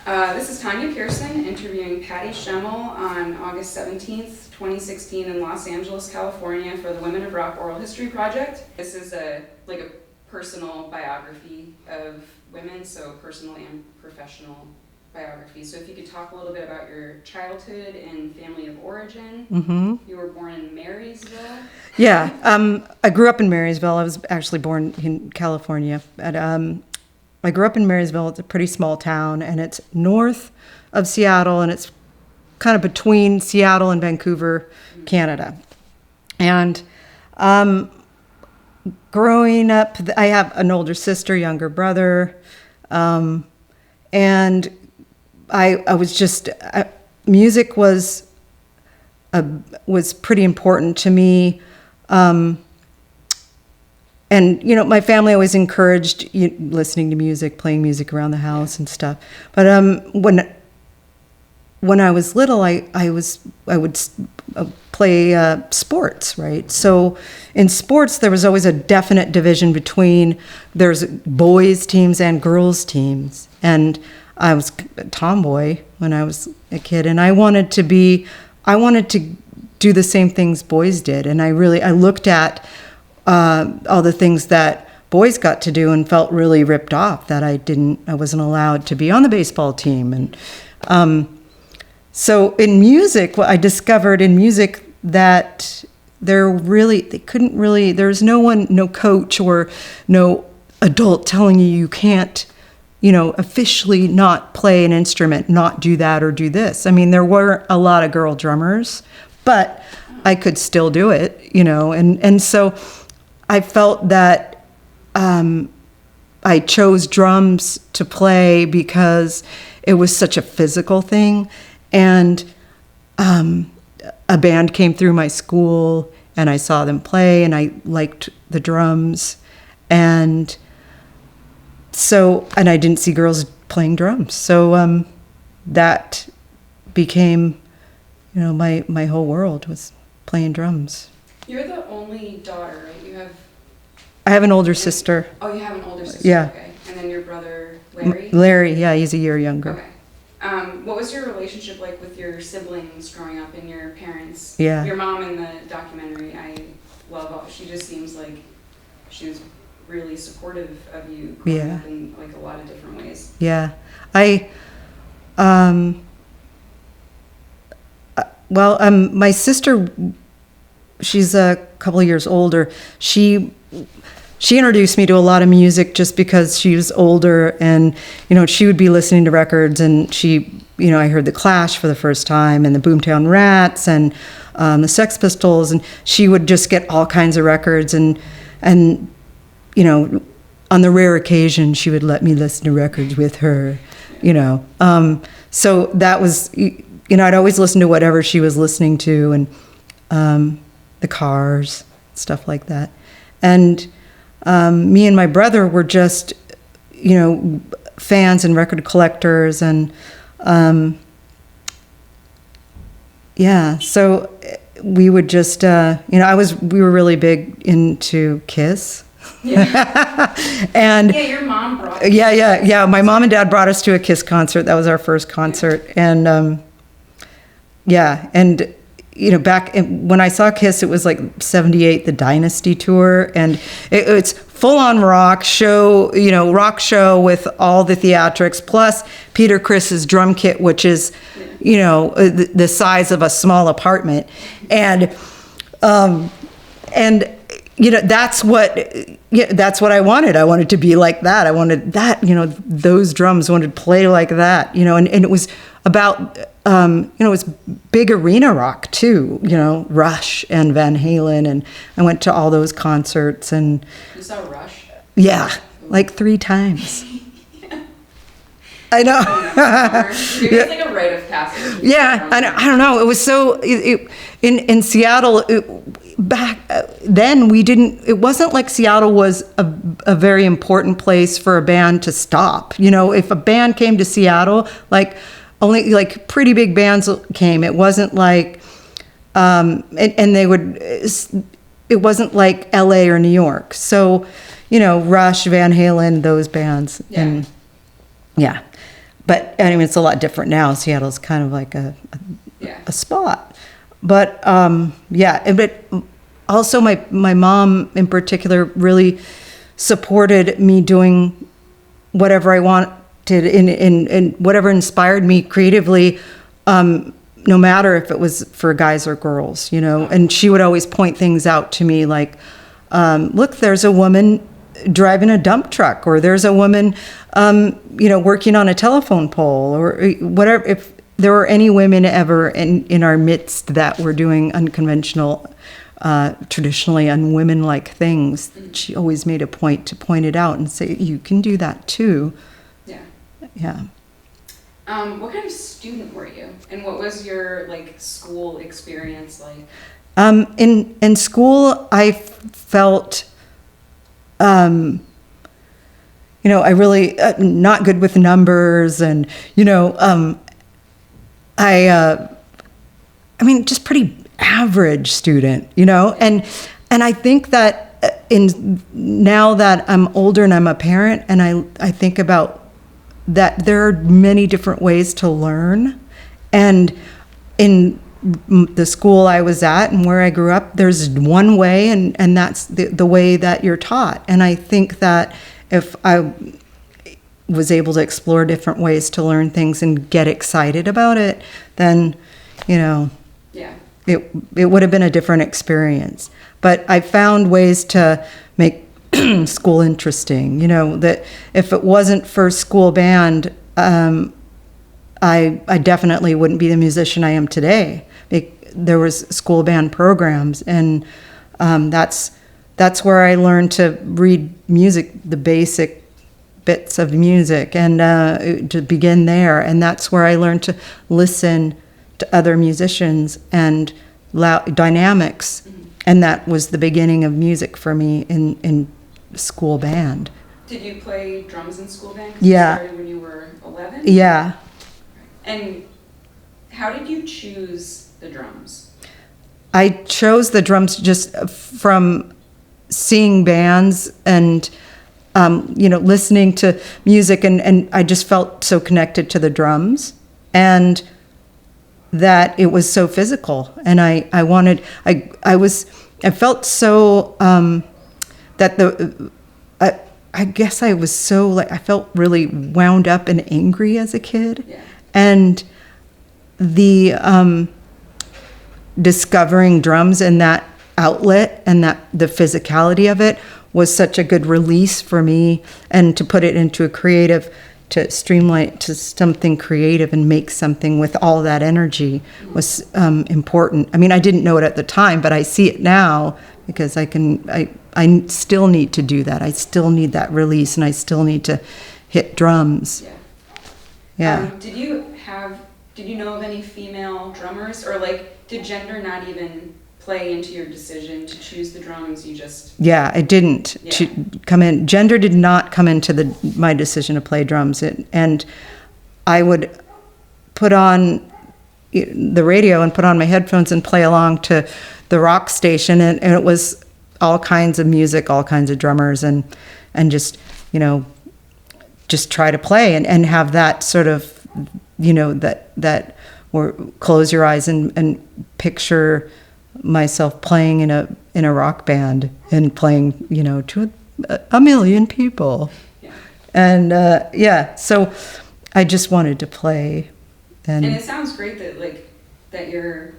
This is Tanya Pearson interviewing Patty Schemel on August 17th, 2016 in Los Angeles, California for the Women of Rock Oral History Project. This is a personal biography of women, so personal and professional biography. So if you could talk a little bit about your childhood and family of origin. Mm-hmm. You were born in Marysville? Yeah, I grew up in Marysville. I was actually born in California. But, I grew up in Marysville. It's a pretty small town, and it's north of Seattle, and it's kind of between Seattle and Vancouver, Canada. And growing up, I have an older sister, younger brother, and I was just music was pretty important to me. And, my family always encouraged listening to music, playing music around the house and stuff. But when I was little, I would play sports, right? So in sports, there was always a definite division between there's boys teams and girls teams. And I was a tomboy when I was a kid, and I wanted to do the same things boys did. And I looked at all the things that boys got to do and felt really ripped off that I wasn't allowed to be on the baseball team. And so in music, I discovered in music that there was no coach or no adult telling you can't, officially not play an instrument, not do that or do this. I mean, there were a lot of girl drummers, but I could still do it, and so I felt that I chose drums to play because it was such a physical thing. And a band came through my school, and I saw them play, and I liked the drums. And I didn't see girls playing drums. So that became, my whole world was playing drums. You're the only daughter, right? I have an older sister. Oh, you have an older sister? Yeah. Okay. And then your brother, Larry? Larry, yeah, he's a year younger. Okay. What was your relationship like with your siblings growing up and your parents? Yeah. Your mom in the documentary, I love. She just seems like she was really supportive of you growing up in a lot of different ways. Yeah. My sister, she's a couple of years older. She introduced me to a lot of music just because she was older, and she would be listening to records, and I heard the Clash for the first time, and the Boomtown Rats, and the Sex Pistols, and she would just get all kinds of records, and on the rare occasion she would let me listen to records with her, so that was, I'd always listen to whatever she was listening to, and the Cars, stuff like that. And me and my brother were just, fans and record collectors, and so we would just, we were really big into Kiss. Yeah. And your mom brought us. Yeah. My mom and dad brought us to a Kiss concert. That was our first concert. And back when I saw Kiss, it was like 78, the Dynasty tour, and it's full-on rock show with all the theatrics, plus Peter Criss's drum kit, which is, the size of a small apartment, and that's what I wanted. I wanted to be like that. I wanted that, those drums, wanted to play like that, and it was about, it was big arena rock too, Rush and Van Halen, and I went to all those concerts. And you saw Rush? Yeah, like 3 times. Yeah. I know. Maybe it's like a rite of passage. Yeah, I don't know. It was so in Seattle. Back then, it wasn't like Seattle was a very important place for a band to stop. If a band came to Seattle, only pretty big bands came. It wasn't like, and they would, it wasn't like LA or New York. So, Rush, Van Halen, those bands. Yeah. And yeah. but anyway, it's a lot different now. Seattle's kind of like Yeah. a spot. But yeah, but also my mom in particular really supported me doing whatever I wanted in whatever inspired me creatively, no matter if it was for guys or girls, you know. And she would always point things out to me like, look, there's a woman driving a dump truck, or there's a woman, you know, working on a telephone pole, or whatever. If there were any women ever in our midst that were doing unconventional, traditionally unwomen-like things, she always made a point to point it out and say, you can do that too. Yeah. Yeah. What kind of student were you, and what was your like school experience like? In school, I felt, you know, I really not good with numbers, and you know, I mean, just pretty average student, you know, and I think that now that I'm older and I'm a parent, and I think about that there are many different ways to learn, and in the school I was at and where I grew up, there's one way, and that's the way that you're taught. And I think that if I was able to explore different ways to learn things and get excited about it, then, you know, Yeah. it would have been a different experience. But I found ways to make school interesting, you know, that if it wasn't for school band, I definitely wouldn't be the musician I am today. There was school band programs, and that's where I learned to read music, the basic bits of music, and to begin there. And that's where I learned to listen to other musicians and dynamics. And that was the beginning of music for me in school band. Did you play drums in school band? 'Cause Yeah. You started when you were 11? Yeah. And how did you choose the drums? I chose the drums just from seeing bands and, you know, listening to music, and I just felt so connected to the drums, and that it was so physical. And I felt so, that I guess I was so, like, I felt really wound up and angry as a kid. Yeah. And the discovering drums and that outlet and that the physicality of it was such a good release for me, and to put it into a creative, to streamline it to something creative and make something with all that energy was important. I mean, I didn't know it at the time, but I see it now, because I still need to do that. I still need that release, and I still need to hit drums. Yeah. Yeah. Did you know of any female drummers, or like, did gender not even play into your decision to choose the drums? You just... Yeah, it didn't come in. Gender did not come into my decision to play drums. And I would put on the radio and put on my headphones and play along to the rock station, and it was all kinds of music, all kinds of drummers, and just, you know, just try to play and have that sort of, you know, that or close your eyes and picture myself playing in a rock band and playing, you know, to a million people. Yeah. And yeah, so I just wanted to play. And it sounds great that your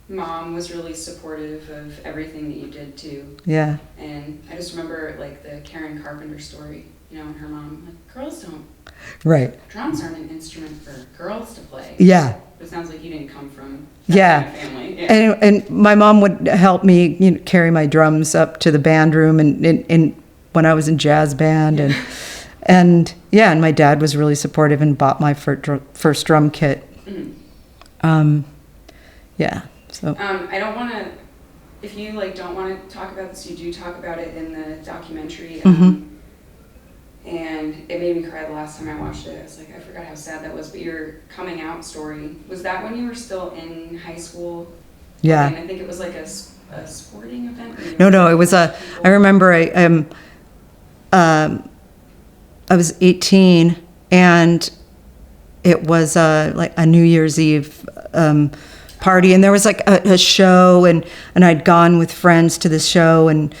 mom was really supportive of everything that you did too. Yeah. And I just remember like the Karen Carpenter story, you know, and her mom, like, girls don't... Right. Drums aren't an instrument for girls to play. Yeah. It sounds like you didn't come from that kind of family. Yeah. And my mom would help me, you know, carry my drums up to the band room, and when I was in jazz band, and my dad was really supportive and bought my first drum kit. Mm-hmm. Yeah. So. I don't want to. If you like don't want to talk about this, you do talk about it in the documentary. And it made me cry the last time I watched it. I was like, I forgot how sad that was. But your coming out story, was that when you were still in high school? Yeah. And I think it was like a sporting event. No, it was I remember I was 18, and it was like a New Year's Eve party, and there was like a show, and I'd gone with friends to this show, and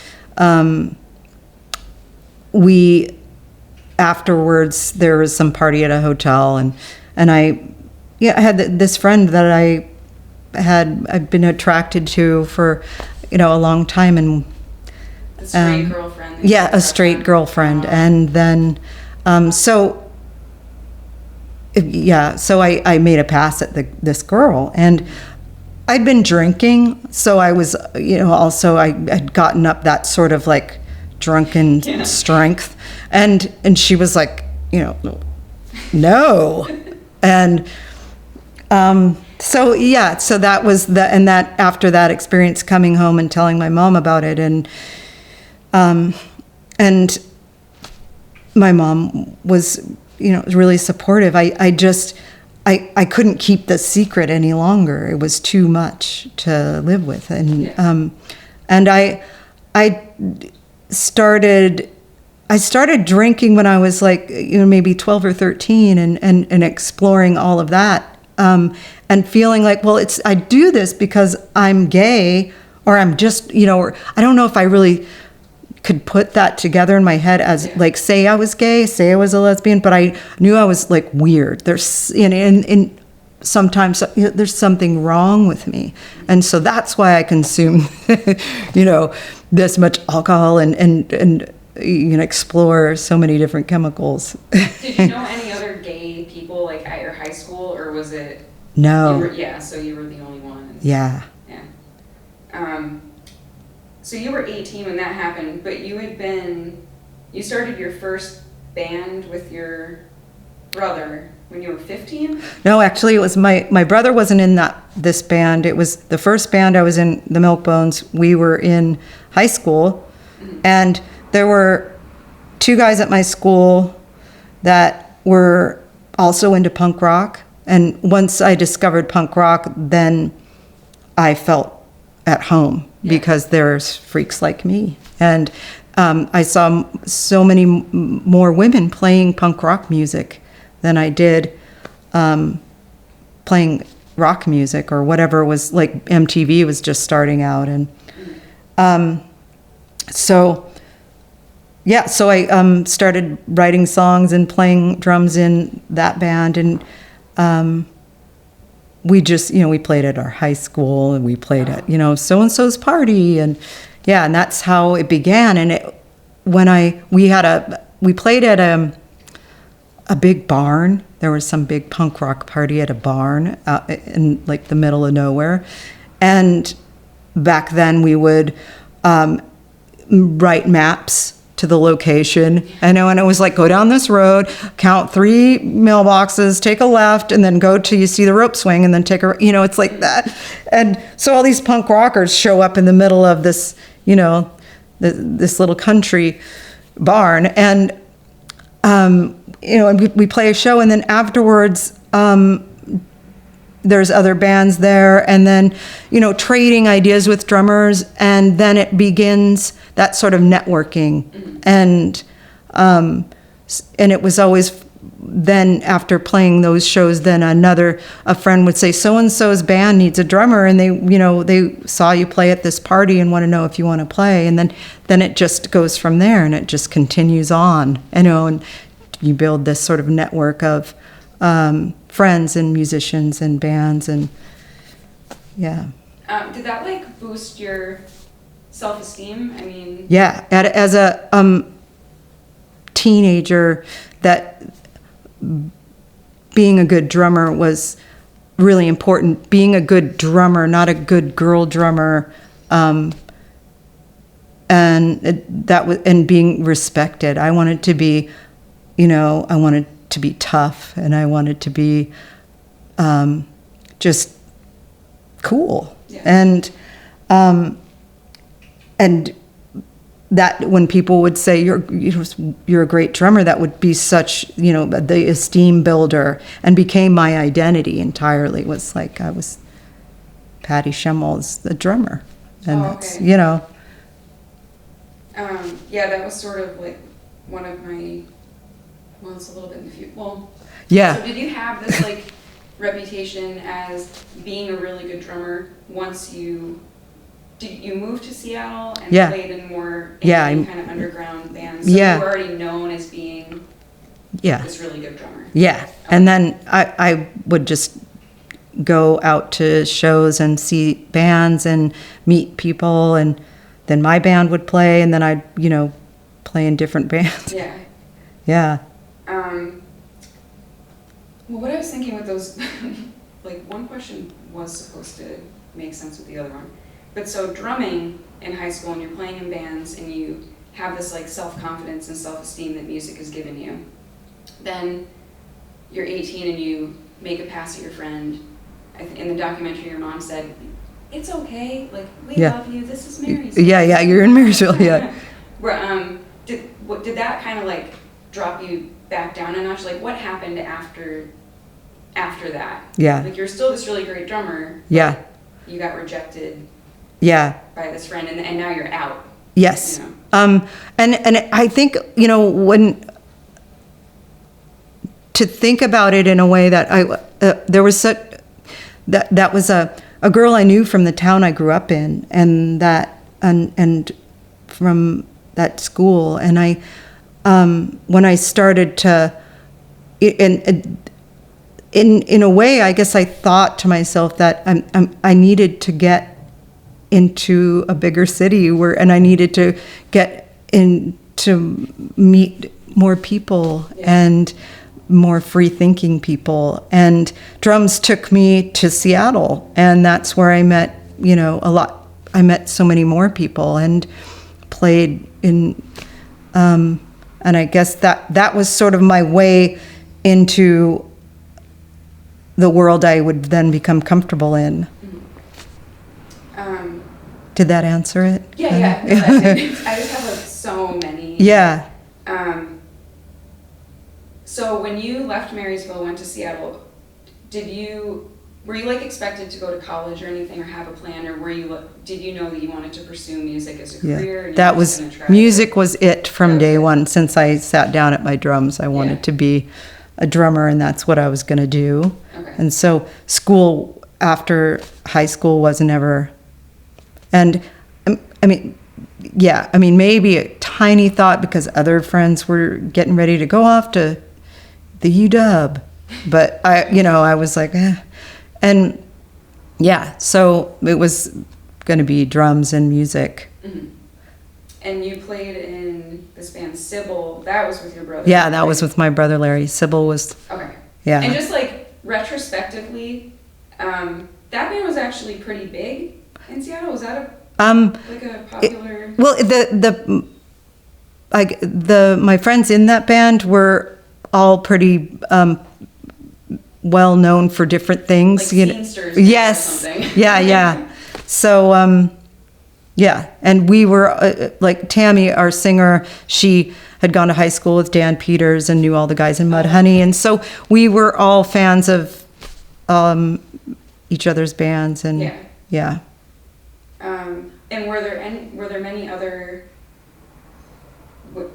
we afterwards there was some party at a hotel, and I had this friend that I'd been attracted to for a long time, and a straight girlfriend. Yeah, a straight girlfriend, and then so I made a pass at this girl, and I'd been drinking, so I was also I'd gotten up that sort of like drunken strength, and she was like no, and so that was and that after that experience, coming home and telling my mom about it, and my mom was really supportive. I couldn't keep the secret any longer. It was too much to live with, and I started drinking when I was like maybe 12 or 13, and exploring all of that, and feeling like, well, I do this because I'm gay, or I'm just or I don't know if I really could put that together in my head as like, say I was gay, say I was a lesbian, but I knew I was like weird. There's and sometimes there's something wrong with me, and so that's why I consume this much alcohol and explore so many different chemicals. Did you know any other gay people like at your high school, or was it? No. So you were the only one. Yeah. So you were 18 when that happened, but you started your first band with your brother when you were 15? No, actually it was my brother wasn't in this band. It was the first band I was in, the Milkbones. We were in high school, and there were two guys at my school that were also into punk rock. And once I discovered punk rock, then I felt at home, because there's freaks like me. And I saw so many more women playing punk rock music than I did playing rock music, or whatever was like MTV was just starting out. And so I started writing songs and playing drums in that band, and we just, we played at our high school, and we played at, so-and-so's party, and and that's how it began. And we played at a big barn. There was some big punk rock party at a barn out in like the middle of nowhere. And back then we would write maps to the location. And it was like, go down this road, count 3 mailboxes, take a left, and then go till you see the rope swing, and then take a, it's like that. And so all these punk rockers show up in the middle of this, this little country barn, and and we play a show, and then afterwards there's other bands there, and then trading ideas with drummers, and then it begins that sort of networking. And it was always then, after playing those shows, then a friend would say, so and so's band needs a drummer, and they saw you play at this party and want to know if you want to play. And then it just goes from there, and it just continues on, and you build this sort of network of friends and musicians and bands, and did that like boost your self-esteem? I mean, as a teenager, that being a good drummer was really important. Being a good drummer, not a good girl drummer, and being respected. I wanted to be, I wanted to be tough, and I wanted to be just cool. And that when people would say you're a great drummer, that would be such, the esteem builder, and became my identity entirely. It was like I was Patty Schemel's the drummer, and that's that was sort of like one of my, well, it's a little bit in the future. Well, Yeah. So did you have this like reputation as being a really good drummer once you moved to Seattle and Yeah. played in more Yeah, indie kind of underground bands? So Yeah. you were already known as being Yeah. this really good drummer. Yeah. And then I would just go out to shows and see bands and meet people, and then my band would play, and then I'd, play in different bands. Yeah. Yeah. Well, what I was thinking with those, like one question was supposed to make sense with the other one. But so drumming in high school and you're playing in bands and you have this like self-confidence and self-esteem that music has given you. Then you're 18 and you make a pass at your friend. In the documentary, your mom said, "It's okay, like we love you, this is Marysville." Yeah, you're in Marysville, yeah. Did that kind of like drop you back down a notch? Like what happened after that? Yeah. Like you're still this really great drummer. Yeah. You got rejected. Yeah. By this friend, and now you're out. Yes. And I think, when to think about it in a way that there was such that was a girl I knew from the town I grew up in, and from that school, and I when I started to in a way, I guess I thought to myself that I needed to get into a bigger city and I needed to get in to meet more people and more free thinking people. And drums took me to Seattle, and that's where I met, a lot. I met so many more people and played in, and I guess that was sort of my way into the world I would then become comfortable in. Did that answer it? Yeah. I just have like so many. Yeah. So when you left Marysville, went to Seattle, were you like expected to go to college or anything, or have a plan, or did you know that you wanted to pursue music as a career? And that was music was it from day one. Since I sat down at my drums, I wanted to be a drummer, and that's what I was going to do. Okay. And so school after high school wasn't ever. And maybe a tiny thought because other friends were getting ready to go off to the UW, but I was like, and so it was going to be drums and music. Mm-hmm. And you played in this band Sybil. That was with your brother. Yeah, that was with my brother Larry. Sybil was. Okay. Yeah. And just like retrospectively, that band was actually pretty big in Seattle. Was that like a popular? My friends in that band were all pretty well known for different things. Like scenesters. Yes. Or something. Yeah. So and we were like Tammy, our singer. She had gone to high school with Dan Peters and knew all the guys in Mudhoney, and so we were all fans of each other's bands, and yeah. And were there many other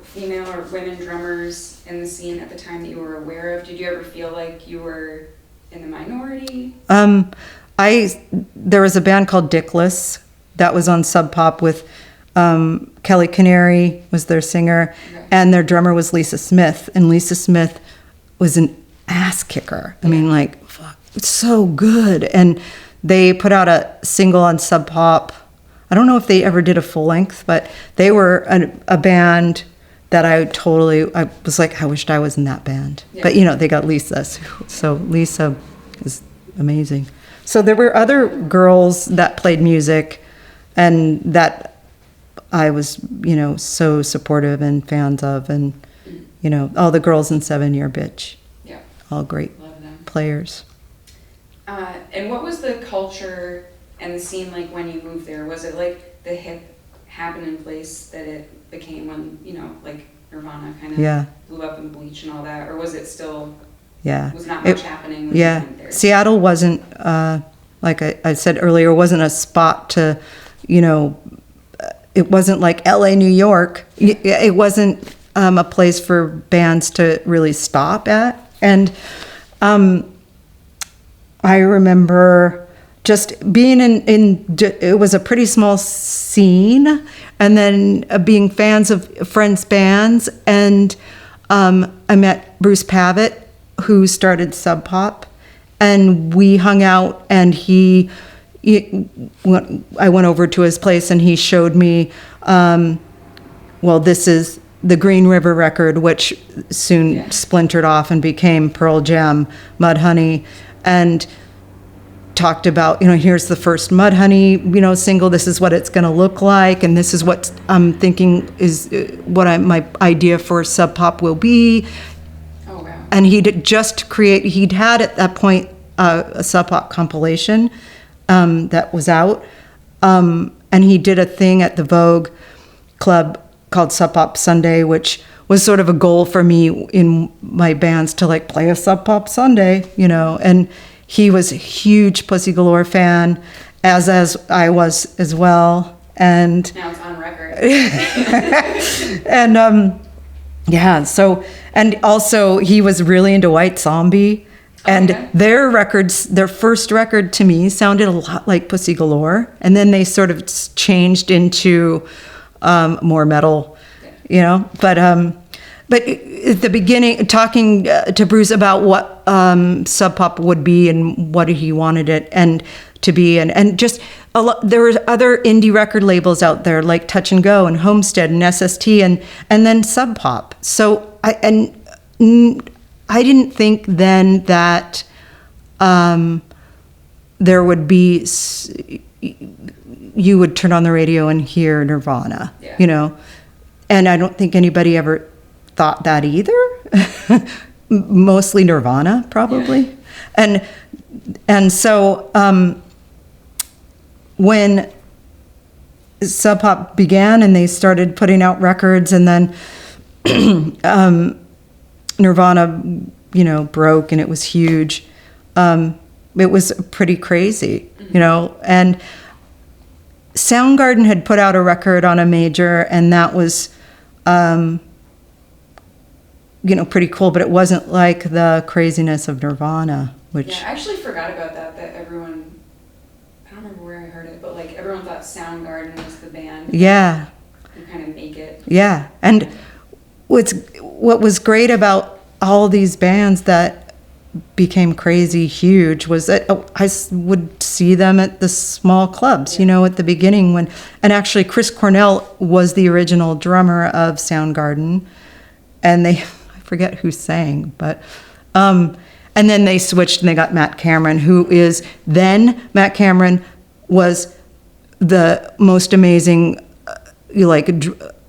female or women drummers in the scene at the time that you were aware of? Did you ever feel like you were in the minority? There was a band called Dickless that was on Sub Pop with Kelly Canary was their singer, and their drummer was Lisa Smith, and Lisa Smith was an ass kicker. I mean, like, fuck, it's so good. And they put out a single on Sub Pop. I don't know if they ever did a full length, but they were a band that I was like, I wished I was in that band. Yeah. But, they got Lisa. So Lisa is amazing. So there were other girls that played music and that I was, so supportive and fans of. And, all the girls in 7 Year Bitch. Yeah. All great players. And what was the culture and the scene like when you moved there? Was it like the hip happening place that it became when, like Nirvana kind of blew up in Bleach and all that? Or was it still, was not much happening when you went there? Seattle wasn't, like I said earlier, wasn't a spot to, it wasn't like LA, New York. It wasn't a place for bands to really stop at. And I remember just being it was a pretty small scene, and then being fans of friends' bands. And I met Bruce Pavitt, who started Sub Pop, and we hung out, and I went over to his place, and he showed me, this is the Green River record, which soon splintered off and became Pearl Jam, Mudhoney, and talked about, here's the first Mudhoney, single. This is what it's going to look like, and this is what I'm thinking is my idea for Sub Pop will be. Oh wow! And he'd had at that point a Sub Pop compilation that was out, and he did a thing at the Vogue Club called Sub Pop Sunday, which was sort of a goal for me in my bands to like play a Sub Pop Sunday, and he was a huge Pussy Galore fan, as I was as well. And now it's on record. And and also he was really into White Zombie. And their first record to me sounded a lot like Pussy Galore. And then they sort of changed into more metal, But at the beginning, talking to Bruce about what Sub Pop would be and what he wanted it and to be, and just there were other indie record labels out there like Touch and Go and Homestead and SST and then Sub Pop. So I didn't think then that there would be, you would turn on the radio and hear Nirvana, and I don't think anybody ever thought that either. Mostly Nirvana, probably. Yeah. And so when Sub Pop began and they started putting out records, and then Nirvana, broke and it was huge. It was pretty crazy, and Soundgarden had put out a record on a major, and that was pretty cool, but it wasn't like the craziness of Nirvana, which... Yeah, I actually forgot about that everyone... I don't remember where I heard it, but, everyone thought Soundgarden was the band. Yeah. You kind of make it. Yeah, and what was great about all these bands that became crazy huge was that I would see them at the small clubs, at the beginning and actually Chris Cornell was the original drummer of Soundgarden, and I forget who sang, but and then they switched and they got Matt Cameron, Matt Cameron was the most amazing,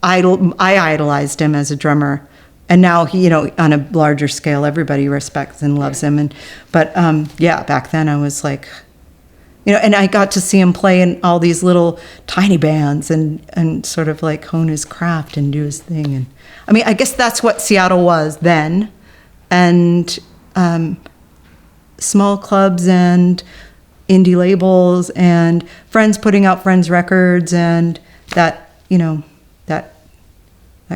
idol. I idolized him as a drummer, and now he, on a larger scale, everybody respects and loves him. But back then I was like, and I got to see him play in all these little tiny bands and sort of like hone his craft and do his thing. And I guess that's what Seattle was then, and small clubs and indie labels and friends putting out friends records and that, that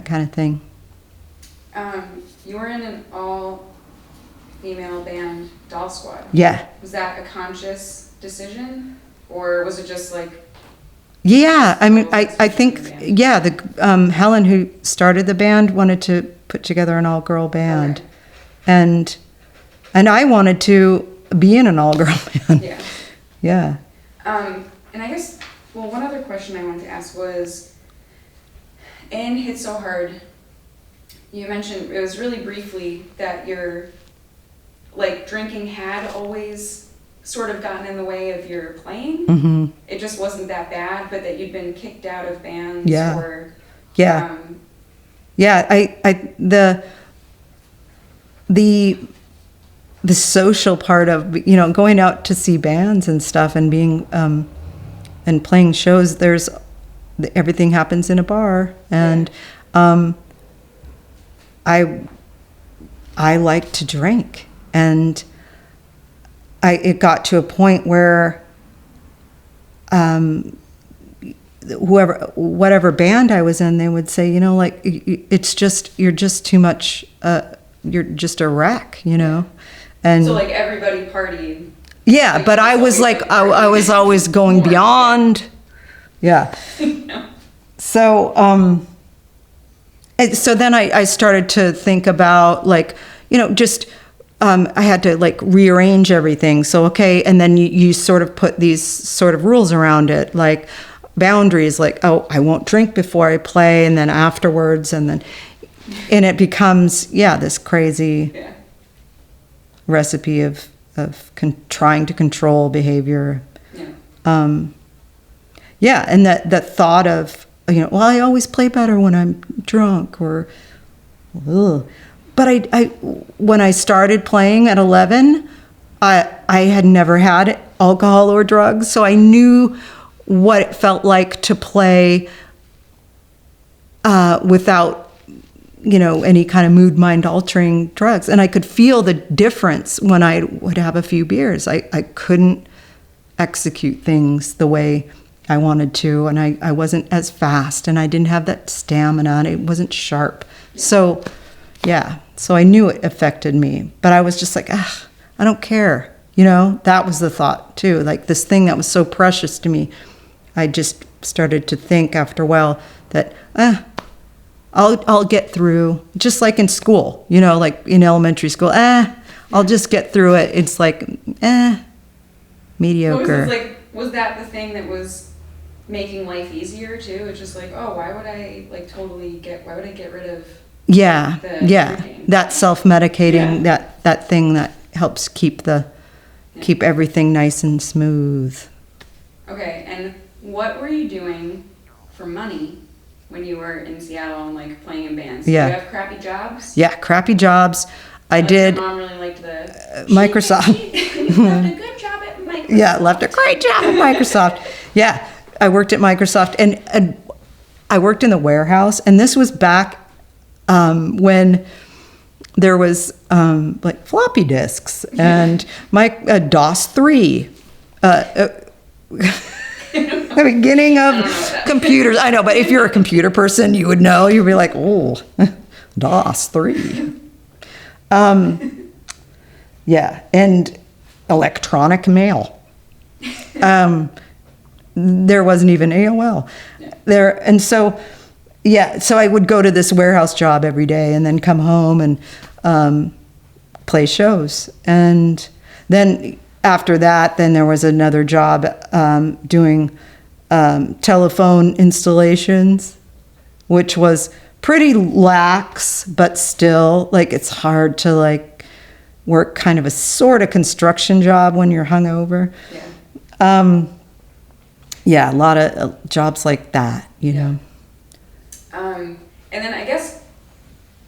kind of thing. You were in an all-female band, Doll Squad. Yeah. Was that a conscious decision, or was it just like... Yeah, I think, the Helen, who started the band, wanted to put together an all-girl band. Okay. And I wanted to be in an all-girl band. Yeah. Yeah. And I guess, one other question I wanted to ask was, in Hit So Hard, you mentioned, it was really briefly, that your, drinking had always sort of gotten in the way of your playing. Mm-hmm. It just wasn't that bad, but that you'd been kicked out of bands or... Yeah. The social part of, going out to see bands and stuff and being, and playing shows, everything happens in a bar. And, I like to drink, and it got to a point where whatever band I was in, they would say, you're just too much you're just a wreck, you know? And So like everybody partied. yeah, like, but I was like, I was always going More. beyond. Yeah. No. So, so then I started to think about like, you know, just, I had to like rearrange everything. So, okay. And then you sort of put these sort of rules around it, like boundaries, like, oh, I won't drink before I play and then afterwards. And it becomes, this crazy recipe of trying to control behavior. Yeah. And that thought of, you know, well, I always play better when I'm drunk, or, ugh. But I when I started playing at 11, I had never had alcohol or drugs, so I knew what it felt like to play without, you know, any kind of mood, mind altering drugs. And I could feel the difference when I would have a few beers. I couldn't execute things the way I wanted to, and I wasn't as fast, and I didn't have that stamina, and it wasn't sharp. So, so I knew it affected me, but I was just like, I don't care. You know, that was the thought too. Like this thing that was so precious to me, I just started to think after a while that, I'll get through, just like in school, you know, like in elementary school, I'll just get through it. It's like, mediocre. Was that the thing that was making life easier too? It's just like, oh, why would I get rid of routine? That self-medicating, that thing that helps keep everything nice and smooth. Okay, and what were you doing for money when you were in Seattle and like playing in bands? Yeah. Did you have crappy jobs? Yeah, crappy jobs. I did. Your mom really liked the Microsoft. She left a good job at Microsoft. Yeah, left a great job at Microsoft. Yeah, I worked at Microsoft, and I worked in the warehouse, and this was back when there was like floppy disks and DOS 3. The beginning of computers. I know, but if you're a computer person, you would know. You'd be like, oh, DOS 3. And electronic mail. There wasn't even AOL there. And so I would go to this warehouse job every day and then come home and play shows. And then after that, then there was another job doing telephone installations, which was pretty lax, but still, like, it's hard to like work kind of a sort of construction job when you're hungover. A lot of jobs like that, you know. And then I guess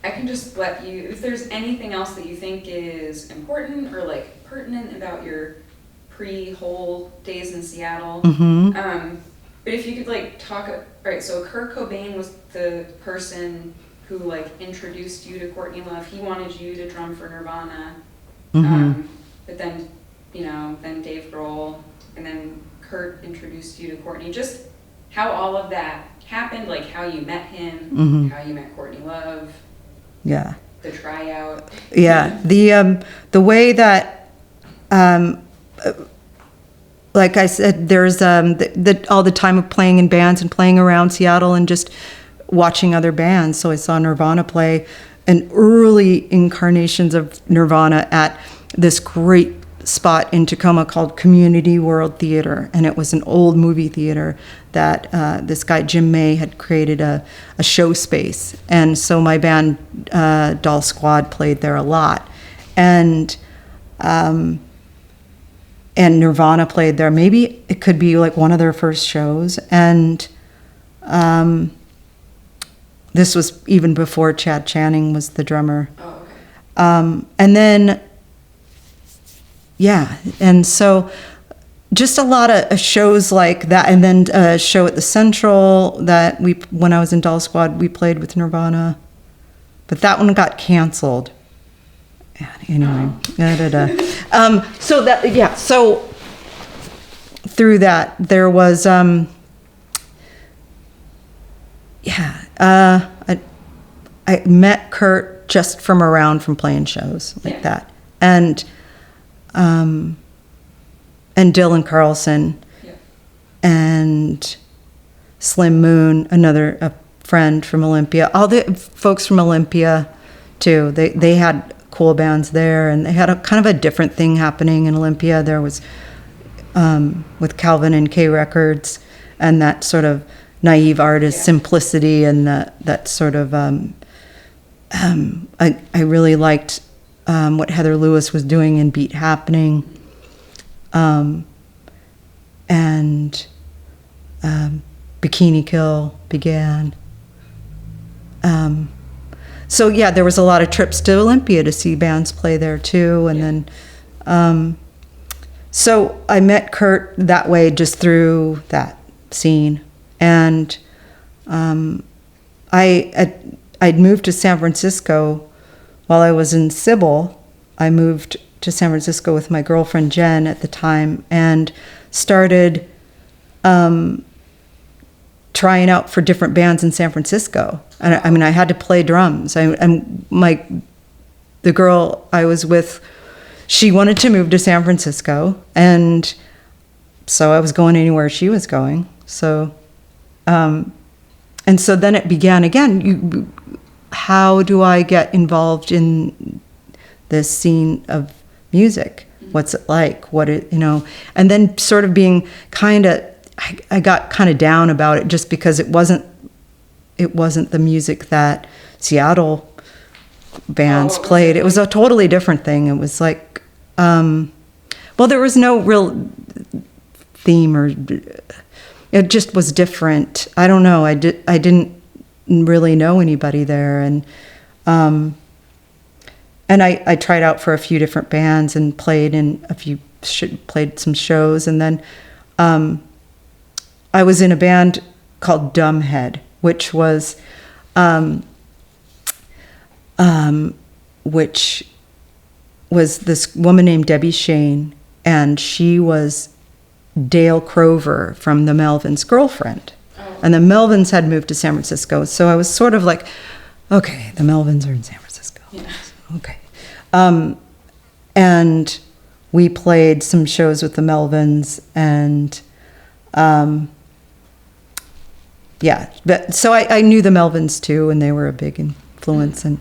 I can just let you, if there's anything else that you think is important or like pertinent about your pre-whole days in Seattle. But if you could like talk, right, so Kurt Cobain was the person who like introduced you to Courtney Love. He wanted you to drum for Nirvana. But then, you know, then Dave Grohl, and then Kurt introduced you to Courtney. Just how all of that happened, like how you met him, how you met Courtney Love. Yeah. The tryout. Yeah. The way that, like I said, there's all the time of playing in bands and playing around Seattle and just watching other bands. So I saw Nirvana play, and early incarnations of Nirvana at this great spot in Tacoma called Community World Theater, and it was an old movie theater that this guy Jim May had created a show space, and so my band Doll Squad played there a lot, and Nirvana played there. Maybe it could be like one of their first shows, and this was even before Chad Channing was the drummer. Oh, okay. And then, and so just a lot of shows like that, and then a show at the Central that when I was in Doll Squad, we played with Nirvana, but that one got canceled. Anyway, so through that there was I met Kurt just from playing shows like that. And Dylan Carlson and Slim Moon, a friend from Olympia, all the folks from Olympia too. They had cool bands there, and they had a kind of a different thing happening in Olympia. There was with Calvin and K Records, and that sort of naive artist simplicity, and that sort of I really liked what Heather Lewis was doing in Beat Happening, and Bikini Kill began. So yeah, there was a lot of trips to Olympia to see bands play there too, and then so I met Kurt that way, just through that scene. And I'd moved to San Francisco while I was in Sybil. I moved to San Francisco with my girlfriend Jen at the time, and started trying out for different bands in San Francisco. And I mean, I had to play drums. The girl I was with, she wanted to move to San Francisco, and so I was going anywhere she was going. So, and so then it began again. How do I get involved in this scene of music? What's it like? And then sort of being I got kind of down about it, just because it wasn't the music that Seattle bands played. It was a totally different thing. It was like, there was no real theme, or it just was different. I don't know. I didn't really know anybody there, and I tried out for a few different bands and played in played some shows, and then I was in a band called Dumbhead, which was this woman named Debbie Shane, and she was Dale Crover from the Melvins' girlfriend. Oh. And the Melvins had moved to San Francisco, so I was sort of like, okay, the Melvins are in San Francisco. Yeah. Okay. And we played some shows with the Melvins, and but so I knew the Melvins too, and they were a big influence. And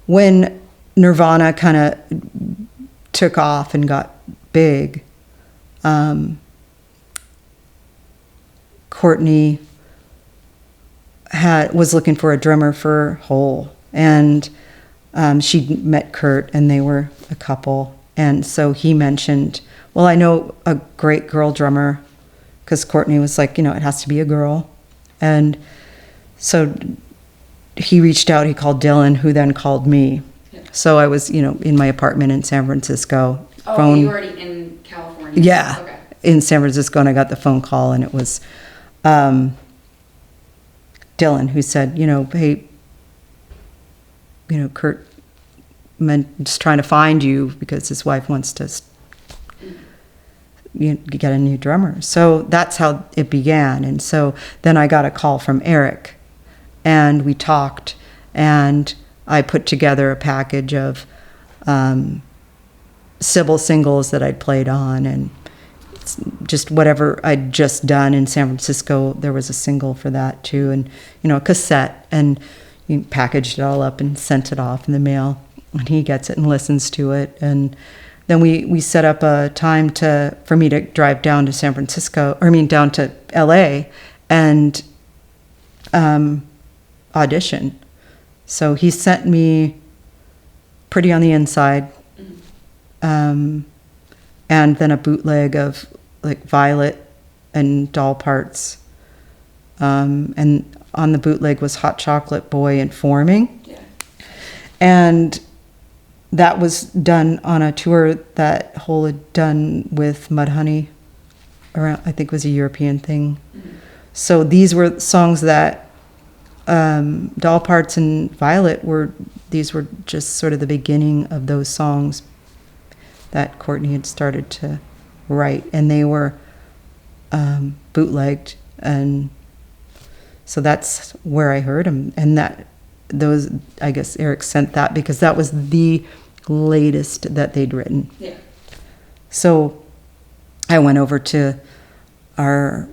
when Nirvana kind of took off and got big, Courtney was looking for a drummer for Hole, and she met Kurt, and they were a couple. And so he mentioned, well, I know a great girl drummer, because Courtney was like, it has to be a girl. And so he reached out, he called Dylan, who then called me. Yeah. So I was, in my apartment in San Francisco. Oh, you were already in California? Yeah, okay. In San Francisco, and I got the phone call, and it was Dylan who said, hey, Kurt just trying to find you because his wife wants to get a new drummer. So that's how it began. And so then I got a call from Eric, and we talked, and I put together a package of Sybil singles that I'd played on, and just whatever I'd just done in San Francisco. There was a single for that too, and a cassette, and packaged it all up and sent it off in the mail, and he gets it and listens to it. And then we set up a time for me to drive down to down to LA and audition. So he sent me Pretty on the Inside, and then a bootleg of like Violet and Doll Parts. And on the bootleg was Hot Chocolate Boy and Forming. Yeah. And that was done on a tour that Hole had done with Mudhoney around, I think it was a European thing. Mm-hmm. So these were songs that Doll Parts and Violet these were just sort of the beginning of those songs that Courtney had started to write, and they were bootlegged, and so that's where I heard them. And that those, I guess Eric sent that because that was the latest that they'd written. Yeah. So I went over to the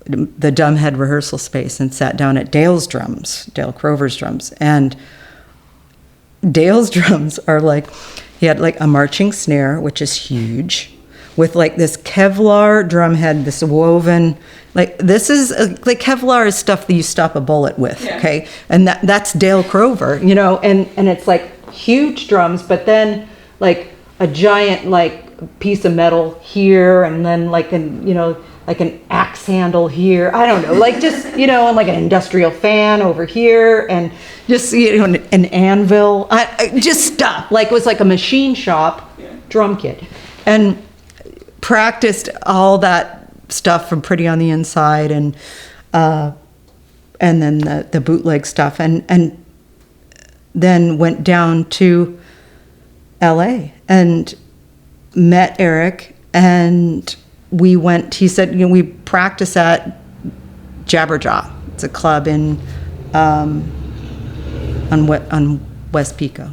Dumbhead rehearsal space and sat down at Dale Crover's drums. And Dale's drums are like, he had like a marching snare, which is huge, with like this Kevlar drum head, this woven, like this is like Kevlar is stuff that you stop a bullet with, yeah. Okay? And that's Dale Crover, you know, and it's like huge drums, but then like a giant like piece of metal here, and then like like an axe handle here. I don't know, like just, you know, and like an industrial fan over here, and just, you know, an anvil. I just stuff. Like it was like a machine shop drum kit. And practiced all that stuff from Pretty on the Inside and then the bootleg stuff. And then went down to LA and met Eric, and he said, you know, we practice at Jabberjaw. It's a club on West Pico.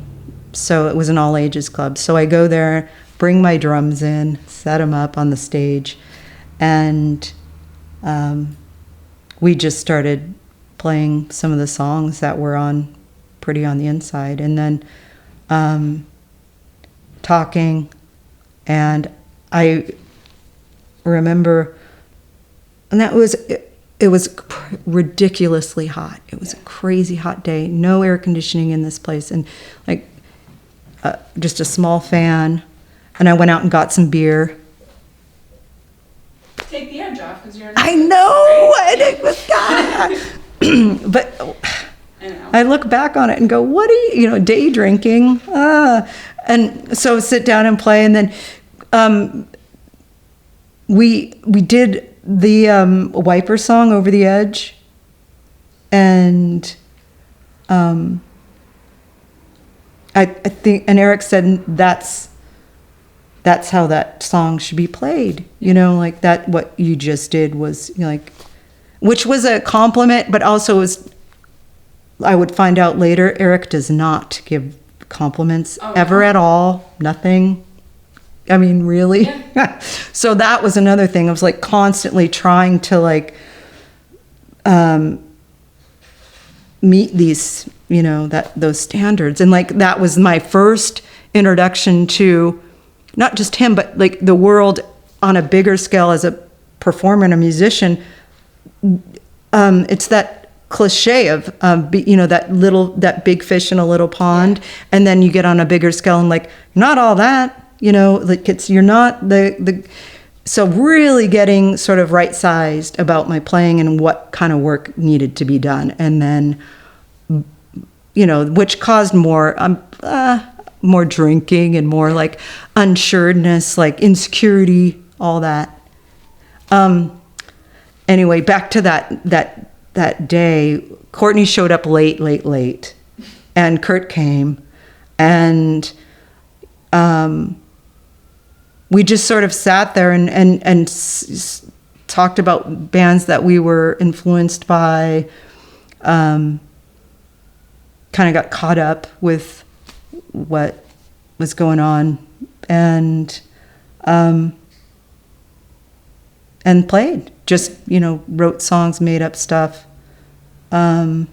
So it was an all ages club. So I go there, bring my drums in, set them up on the stage, and we just started playing some of the songs that were on Pretty on the Inside, and then talking. And I remember, and it was ridiculously hot. It was a crazy hot day, no air conditioning in this place, and like just a small fan. And I went out and got some beer. Take the edge off because you're. I know, and it was God. But I know. I look back on it and go, what are you, day drinking? And so sit down and play, and then we did the Wiper song, Over the Edge, and I think, and Eric said that's how that song should be played, like that. What you just did was like, which was a compliment, but also was. I would find out later, Eric does not give compliments ever at all. Nothing. I mean, really. Yeah. So that was another thing. I was like constantly trying to meet these, those standards. And like, that was my first introduction to not just him, but like the world on a bigger scale as a performer and a musician. It's that cliche of that big fish in a little pond, and then you get on a bigger scale and like, not all that, like you're not the so really getting sort of right sized about my playing and what kind of work needed to be done, and then which caused more drinking and more like unsureness, like insecurity, all that. Anyway, back to that day, Courtney showed up late, and Kurt came, and we just sort of sat there and talked about bands that we were influenced by, kind of got caught up with what was going on, and played, just, wrote songs, made up stuff. And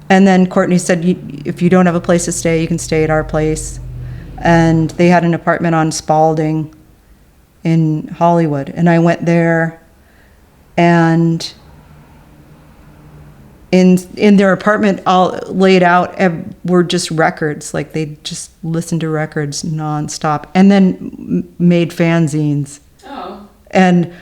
then Courtney said, if you don't have a place to stay, you can stay at our place. And they had an apartment on Spalding in Hollywood. And I went there, and in their apartment, all laid out were just records. Like they just listened to records nonstop, and then made fanzines. Oh. And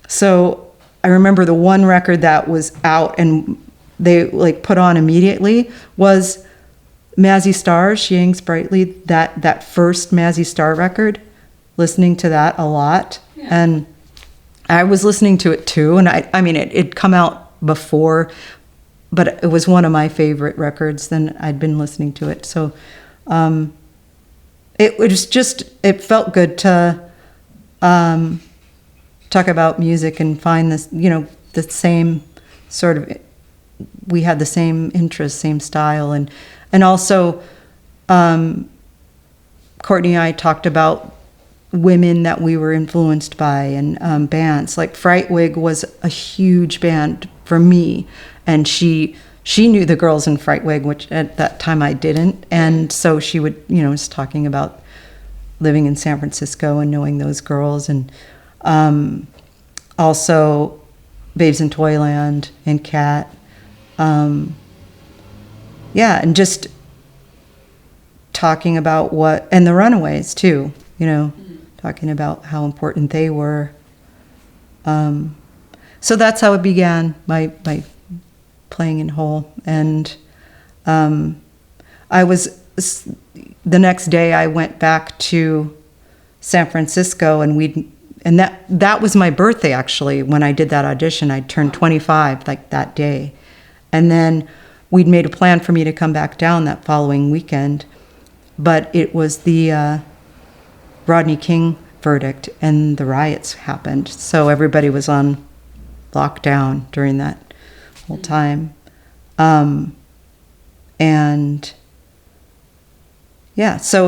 so I remember the one record that was out and they like put on immediately was Mazzy Star, She Hangs Brightly, that first Mazzy Star record, listening to that a lot. Yeah. And I was listening to it too. And I mean, it'd come out before, but it was one of my favorite records. Then I'd been listening to it. So it was just, it felt good to talk about music and find this, the same sort of we had the same interests, same style, and also Courtney and I talked about women that we were influenced by, and bands like Frightwig was a huge band for me, and she knew the girls in Frightwig, which at that time I didn't, and so she would, was talking about living in San Francisco and knowing those girls, and also Babes in Toyland and Cat, and just talking about and the Runaways too, talking about how important they were. So that's how it began, my playing in Hole. And the next day I went back to San Francisco, and that was my birthday actually. When I did that audition, I turned 25 like that day. And then we'd made a plan for me to come back down that following weekend, but it was the Rodney King verdict and the riots happened. So everybody was on lockdown during that whole time. So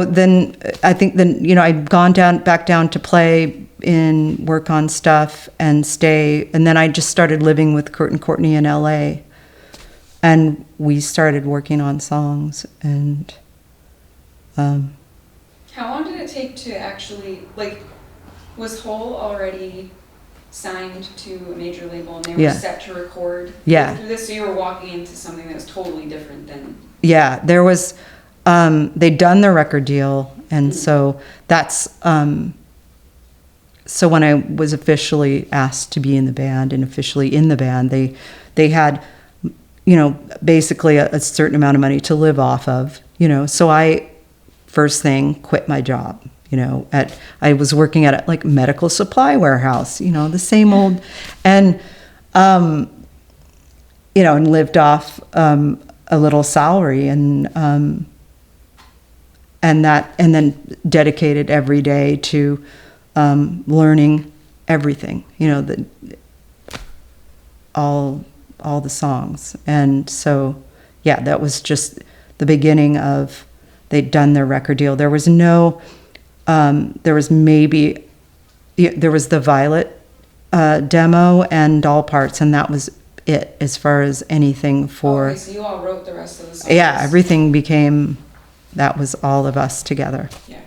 then I think I'd gone back down to play and work on stuff and stay. And then I just started living with Kurt and Courtney in LA, and we started working on songs. And how long did it take to actually, was Hole already signed to a major label and they were set to record through this? So you were walking into something that was totally different than... Yeah, there was, they'd done their record deal, and so that's, so when I was officially asked to be in the band and officially in the band, they had, basically a certain amount of money to live off of, so I, first thing, quit my job. I was working at a medical supply warehouse, the same old, and and lived off a little salary, and then dedicated every day to learning everything, all the songs. And so that was just the beginning of, they'd done their record deal. There was no there was the Violet demo and Doll Parts, and that was it as far as anything for... Okay, so you all wrote the rest of the songs. Yeah, everything that was all of us together. Yeah.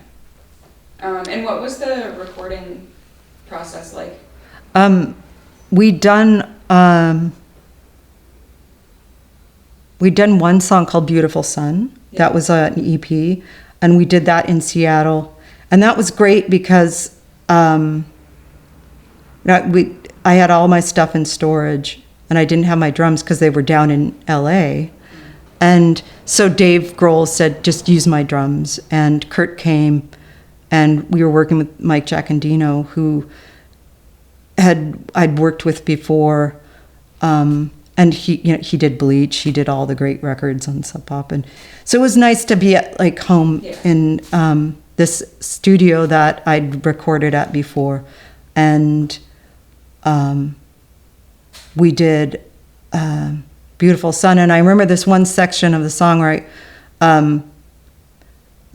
And what was the recording process like? We'd done one song called Beautiful Sun. Yeah. That was an EP, and we did that in Seattle. And that was great because I had all my stuff in storage, and I didn't have my drums because they were down in LA. And so Dave Grohl said, just use my drums. And Kurt came, and we were working with Mike Giacondino, who I'd worked with before. And he did Bleach. He did all the great records on Sub Pop. And so it was nice to be at home in this studio that I'd recorded at before. And we did Beautiful Sun. And I remember this one section of the song where I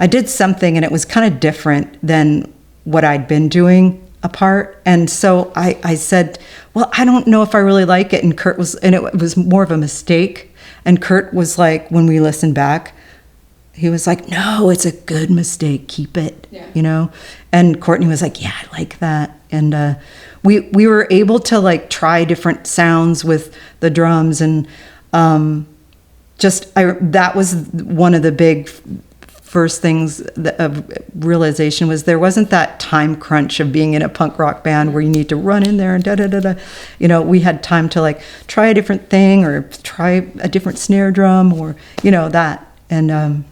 did something, and it was kind of different than what I'd been doing apart. And so I said, well, I don't know if I really like it. And it was more of a mistake. And Kurt was like, when we listened back, he was like, no, it's a good mistake. Keep it, And Courtney was like, yeah, I like that. And we were able to try different sounds with the drums. And that was one of the big first things of realization was there wasn't that time crunch of being in a punk rock band where you need to run in there and da-da-da-da. We had time to try a different thing or try a different snare drum or, that. And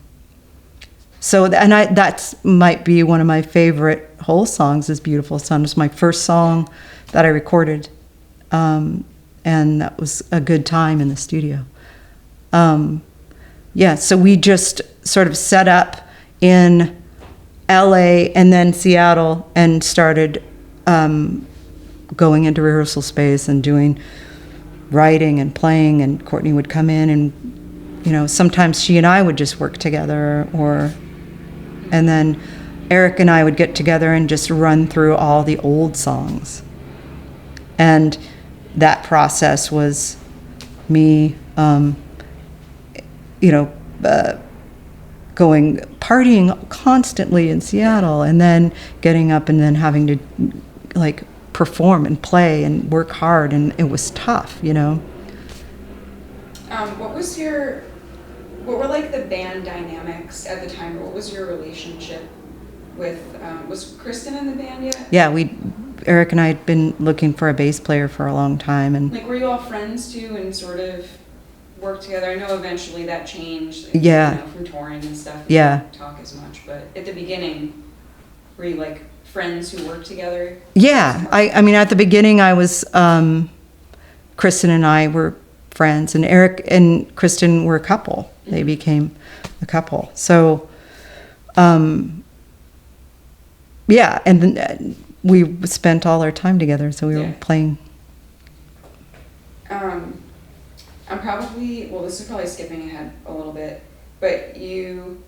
that might be one of my favorite Hole songs is Beautiful Sun. It was my first song that I recorded. And that was a good time in the studio. So we just sort of set up in LA and then Seattle and started going into rehearsal space and doing writing and playing, and Courtney would come in, and, you know, sometimes she and I would just work together, and then Eric and I would get together and just run through all the old songs. And that process was me, going partying constantly in Seattle, and then getting up and then having to like perform and play and work hard, and it was tough, you know. What were like the band dynamics at the time? What was your relationship with, was Kristen in the band yet? Yeah, Eric and I had been looking for a bass player for a long time, and like, were you all friends too, and sort of worked together? I know eventually that changed. Yeah. You know, from touring and stuff. Yeah. Didn't talk as much, but at the beginning, were you like friends who worked together? Yeah, I mean, at the beginning, I was, Kristen and I were friends, and Eric and Kristen were a couple. They Mm-hmm. became a couple. So, yeah, and then we spent all our time together, so we were playing. I'm probably, well, this is probably skipping ahead a little bit, but you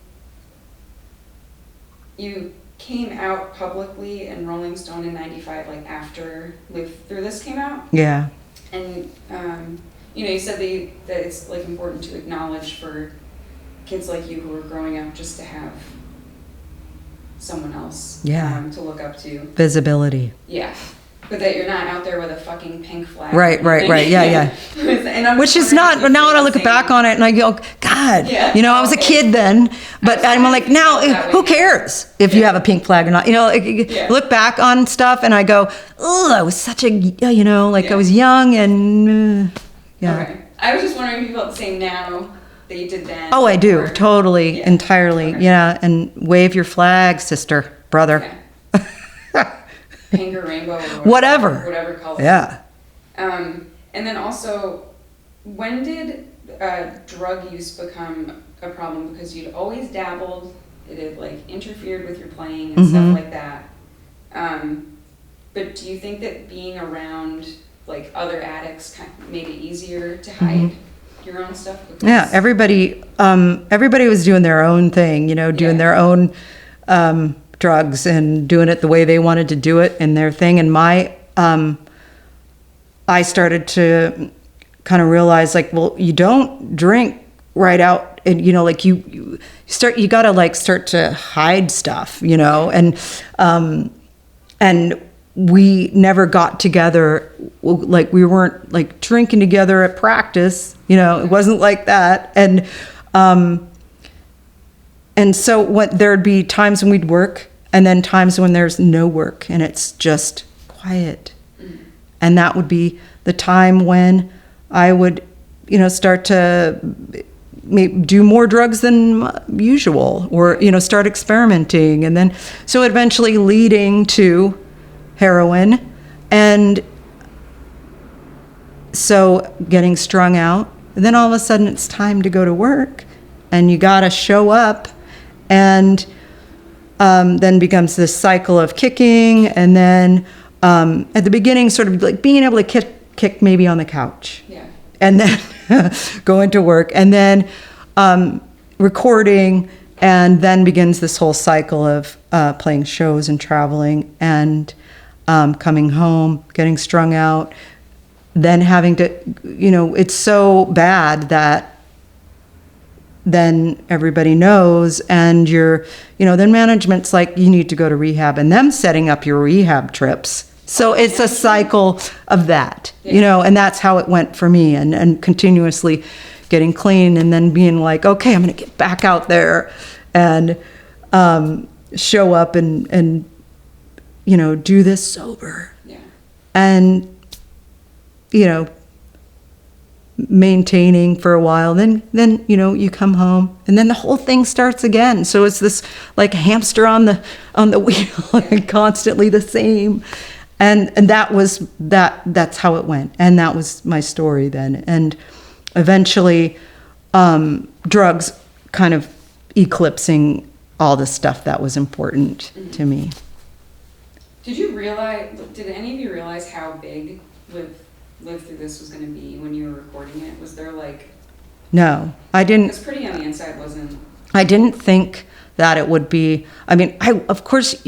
came out publicly in Rolling Stone in '95, like after Live Through This came out. Yeah. And you know, you said that it's like important to acknowledge for kids like you who are growing up just to have someone else to look up to. Visibility. Yeah. But that you're not out there with a fucking pink flag. Right. Yeah. And Which is not, now when I look back on it and I go, God, you know, I was a kid then, but I'm like, now, who cares if you have a pink flag or not? You know, I look back on stuff and I go, oh, I was such a, you know, like I was young and, Okay. I was just wondering if you felt the same now that you did then. Oh, I do. Totally. Entirely. Okay. Yeah. And wave your flag, sister, brother. Okay. Pink or rainbow or whatever color. Yeah. And then also, when did drug use become a problem? Because you'd always dabbled, it had like interfered with your playing and stuff like that. But do you think that being around like other addicts kind of made it easier to hide your own stuff? Yeah, everybody was doing their own thing, you know, doing their own drugs and doing it the way they wanted to do it and their thing. And I started to kind of realize, like, well, you don't drink right out, and you know, like you gotta like start to hide stuff, you know, and we never got together, like we weren't like drinking together at practice, you know, it wasn't like that. And so there'd be times when we'd work, and then times when there's no work and it's just quiet. And that would be the time when I would, you know, start to do more drugs than usual, or, you know, start experimenting. And then, so eventually leading to heroin. And so getting strung out. And then all of a sudden it's time to go to work, and you got to show up. And then becomes this cycle of kicking, and then at the beginning, sort of like being able to kick maybe on the couch, and then going to work, and then recording, and then begins this whole cycle of playing shows and traveling, and coming home, getting strung out, then having to, you know, it's so bad that then everybody knows, and then management's like, you need to go to rehab, and them setting up your rehab trips. So it's a cycle of that, you know, and that's how it went for me, and continuously getting clean, and then being like, okay, I'm going to get back out there and show up and, you know, do this sober. Yeah. And, you know, maintaining for a while, then you know, you come home, and then the whole thing starts again. So it's this like hamster on the wheel, and constantly the same. And that's how it went, and that was my story then. And eventually drugs kind of eclipsing all the stuff that was important to me. Did any of you realize how big Live Live Through This was going to be when you were recording it? Was there like... No, I didn't. It's pretty on the inside, wasn't... I didn't think that it would be, I mean, of course,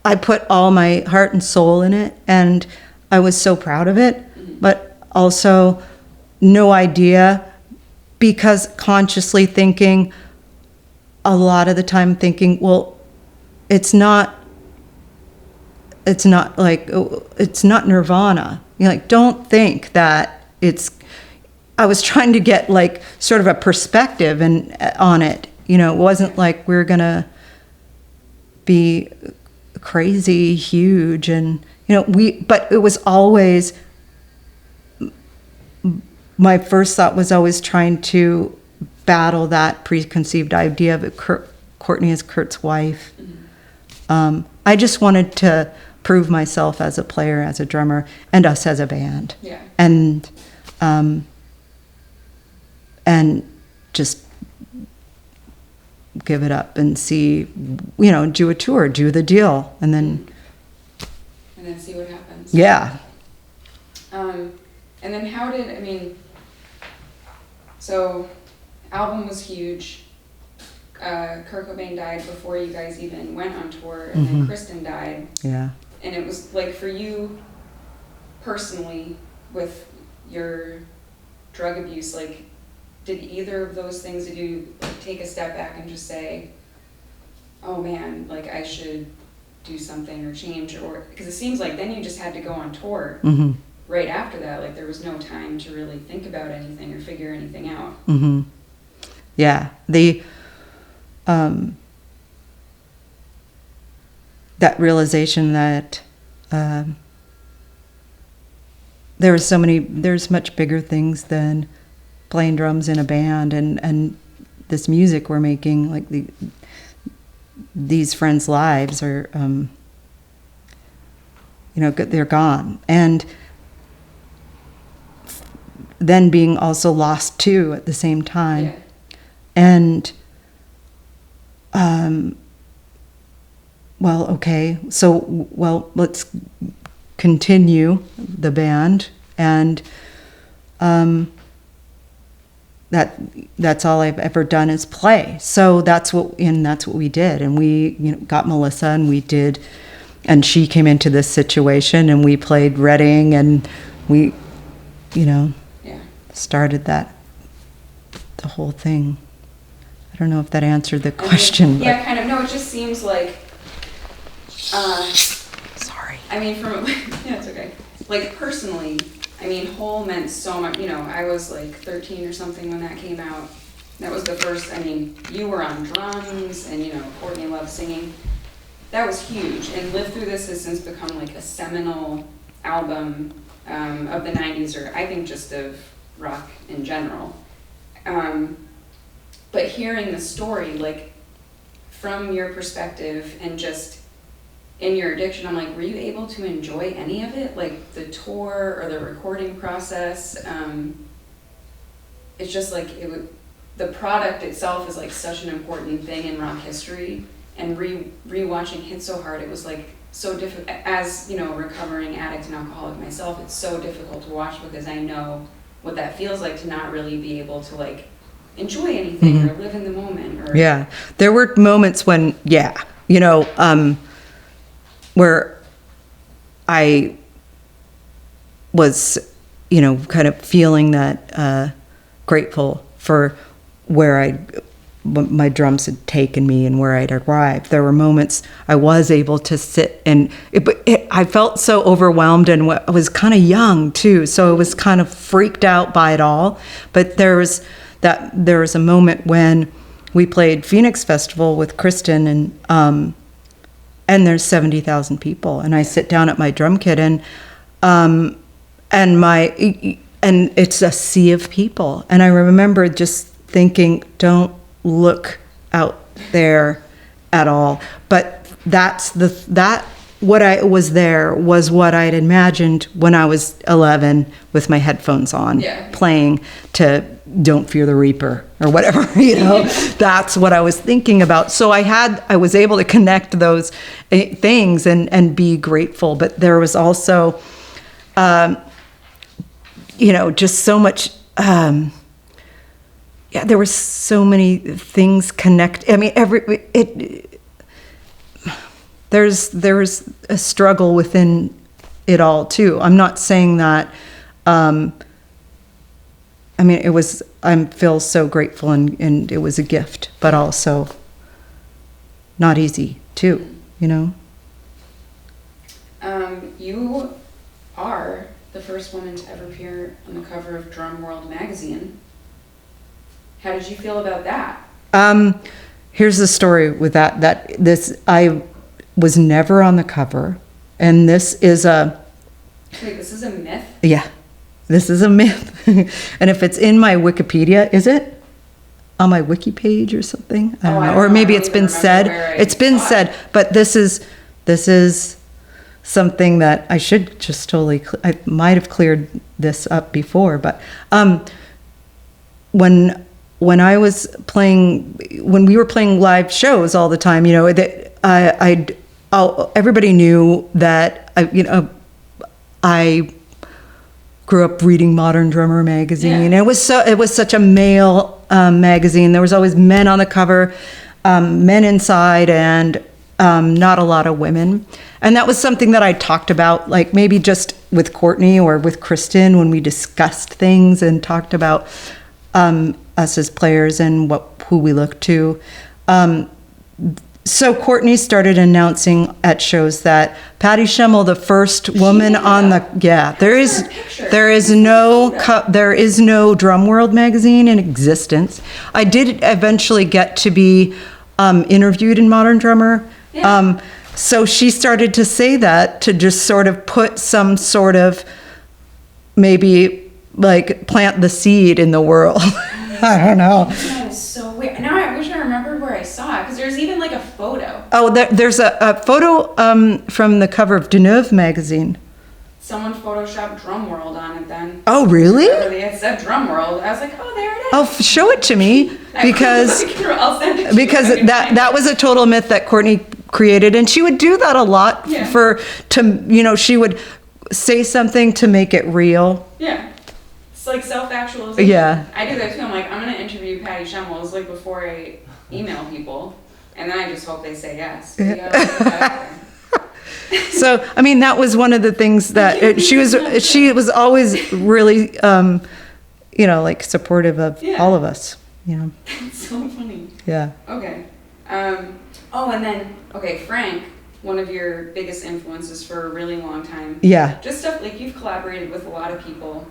I put all my heart and soul in it, and I was so proud of it, but also no idea, because consciously thinking, a lot of the time thinking, well, it's not Nirvana. You're like, don't think that it's, I was trying to get like sort of a perspective on it. You know, it wasn't like we're gonna be crazy huge, and but it was always, my first thought was always trying to battle that preconceived idea of it, Courtney as Kurt's wife. I just wanted to prove myself as a player, as a drummer, and us as a band. Yeah. And just give it up and see, do a tour, do the deal, and then see what happens. Yeah. And then so album was huge. Kurt Cobain died before you guys even went on tour, and then Kristen died. Yeah. And it was like, for you personally, with your drug abuse, like, did either of those things, did you take a step back and just say, oh man, like I should do something or change? Or because it seems like then you just had to go on tour right after that, like there was no time to really think about anything or figure anything out. Yeah, that realization that there's much bigger things than playing drums in a band, and this music we're making, like these friends' lives are, they're gone. And then being also lost too at the same time. Yeah. And, let's continue the band, and that's all I've ever done is play. So that's what we did. And we got Melissa, and she came into this situation, and we played Reading, and we started the whole thing. I don't know if that answered the question. Yeah, kind of. No, it just seems like sorry. I mean, yeah, it's okay. Like personally, I mean, Whole meant so much. I was like 13 or something when that came out. That was the first, you were on drums, and Courtney loved singing. That was huge. And Live Through This has since become like a seminal album of the 90s, or I think just of rock in general. But hearing the story, like from your perspective and just in your addiction, I'm like, were you able to enjoy any of it? Like the tour or the recording process? It's just like the product itself is like such an important thing in rock history. And rewatching Hit So Hard, it was like so difficult. As a recovering addict and alcoholic myself, it's so difficult to watch because I know what that feels like to not really be able to like enjoy anything or live in the moment. Yeah, there were moments when, where I was, kind of feeling that grateful for where my drums had taken me and where I'd arrived. There were moments I was able to sit and I felt so overwhelmed, and I was kind of young too, so I was kind of freaked out by it all. But there was a moment when we played Phoenix Festival with Kristen, and there's 70,000 people, and I sit down at my drum kit, and it's a sea of people, and I remember just thinking, don't look out there at all. But what I was there was what I'd imagined when I was 11 with my headphones on, playing to Don't Fear the Reaper or whatever, That's what I was thinking about. So I was able to connect those things and be grateful. But there was also just so much. There were so many things connect. I mean, there's a struggle within it all too. I'm not saying that. I mean, I feel so grateful, and it was a gift, but also not easy too. You are the first woman to ever appear on the cover of Drum World magazine. How did you feel about that? Here's the story with that. I was never on the cover, and this is a... Wait, this is a myth? Yeah, this is a myth. And if it's in my Wikipedia, is it on my wiki page or something? I don't know. Or maybe it's been said. It's been said, but this is something that I should just totally... I might have cleared this up before, but when we were playing live shows all the time, everybody knew that I grew up reading Modern Drummer magazine. Yeah. It was such a male magazine. There was always men on the cover, men inside, and not a lot of women. And that was something that I talked about, like maybe just with Courtney or with Kristen when we discussed things and talked about us as players and who we look to. So Courtney started announcing at shows that Patty Schemel, the first woman on the there is no Drum World magazine in existence. I did eventually get to be interviewed in Modern Drummer. Yeah. So she started to say that to just sort of put some sort of maybe like plant the seed in the world. I don't know. That is so weird. Now I wish I remembered where I saw it, because there's even like a photo. Oh, there's a photo from the cover of Deneuve magazine. Someone photoshopped Drum World on it then. Oh, really? It said Drum World. I was like, oh, there it is. Oh, show it to me, because I'll send it to because you. that was a total myth that Courtney created, and she would do that a lot she would say something to make it real. Yeah. It's like self-actualization. Yeah. I do that too. I'm like, I'm going to interview Patty Schemel. It's like before I email people, and then I just hope they say yes. So, I mean, that was one of the things that she was always really, like supportive of all of us. It's so funny. Yeah. Okay. Frank, one of your biggest influences for a really long time. Yeah. Just stuff like you've collaborated with a lot of people,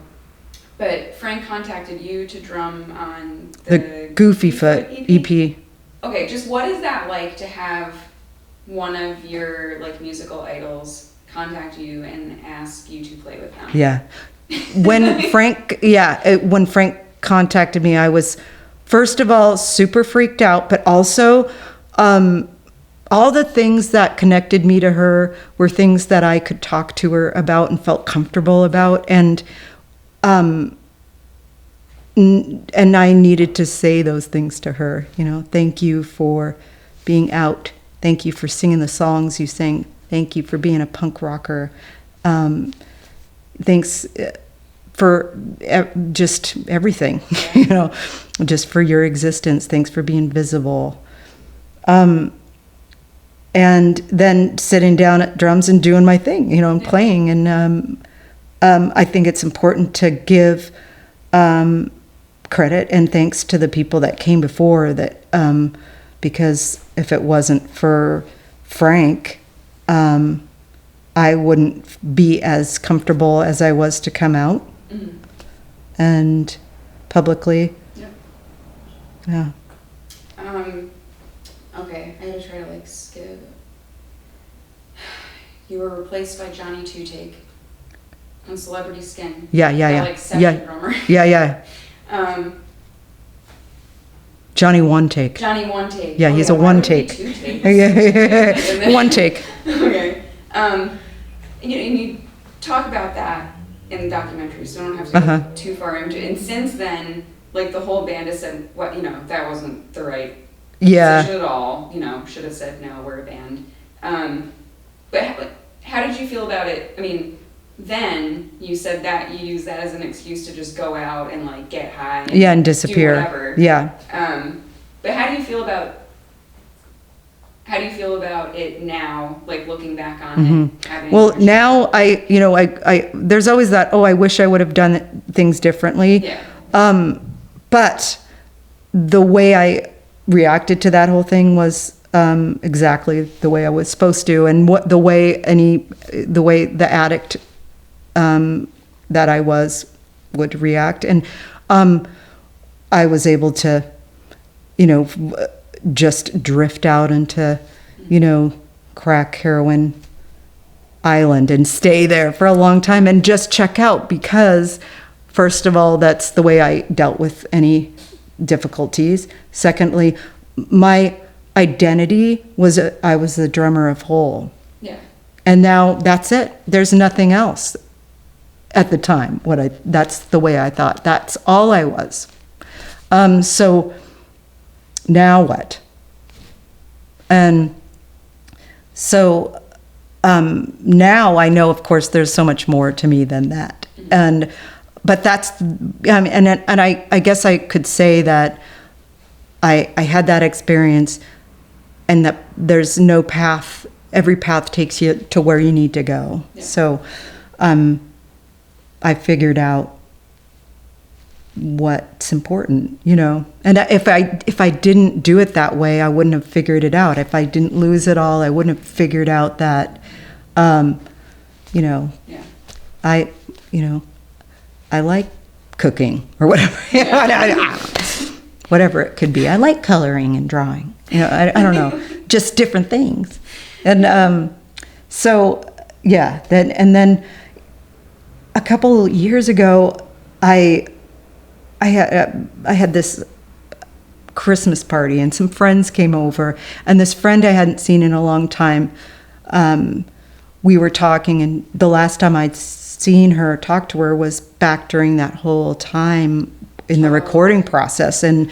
but Frank contacted you to drum on the Goofy Foot EP. Okay, just what is that like to have one of your like musical idols contact you and ask you to play with them? Yeah. When Frank contacted me, I was first of all super freaked out, but also all the things that connected me to her were things that I could talk to her about and felt comfortable about, and I needed to say those things to her. Thank you for being out. Thank you for singing the songs you sing. Thank you for being a punk rocker. Thanks for just everything, just for your existence. Thanks for being visible. And then sitting down at drums and doing my thing, and playing. And I think it's important to give credit and thanks to the people that came before that, because if it wasn't for Frank, I wouldn't be as comfortable as I was to come out and publicly. Yep. Yeah. Okay, I gotta try to skip. You were replaced by Johnny Two Take on Celebrity Skin. Yeah. Second drummer. Yeah. Johnny One Take. Johnny One Take. Yeah, he's a one take. Two takes? Yeah. One take. Okay. And you talk about that in the documentary, so I don't have to go too far into it. And since then, the whole band has said, that wasn't the right decision at all. Should have said, no, we're a band. But how did you feel about it? I mean, then you said that you use that as an excuse to just go out and like get high and disappear. Do whatever. Yeah. But how do you feel about it now, like looking back on it? Well, now I there's always that, I wish I would have done things differently. Yeah. But the way I reacted to that whole thing was exactly the way I was supposed to, and the way the addict that I was would react. And I was able to, just drift out into, crack heroin island and stay there for a long time and just check out, because first of all, that's the way I dealt with any difficulties. Secondly, my identity was I was the drummer of Hole. Yeah. And now that's it. There's nothing else at the time. That's the way I thought. That's all I was. So now what? And so now I know, of course, there's so much more to me than that. But that's, and I guess I could say that I had that experience, and that there's no path. Every path takes you to where you need to go. Yeah. So I figured out what's important, And if I didn't do it that way, I wouldn't have figured it out. If I didn't lose it all, I wouldn't have figured out that, Yeah. I like cooking or whatever. Whatever it could be. I like coloring and drawing. I don't know, just different things. And so yeah. Then a couple years ago, I had this Christmas party, and some friends came over, and this friend I hadn't seen in a long time. We were talking, and the last time I'd seen her, talked to her, was back during that whole time in the recording process, and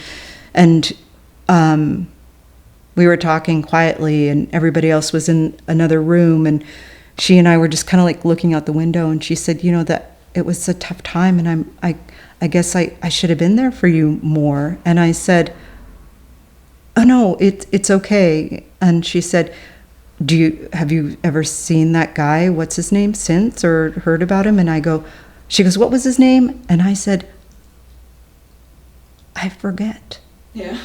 we were talking quietly, and everybody else was in another room, and she and I were just kind of like looking out the window, and she said, that it was a tough time, and I guess I should have been there for you more. And I said, oh no, it's okay. And she said, have you ever seen that guy, what's his name, since, or heard about him? And she goes, what was his name? And I said, I forget. Yeah.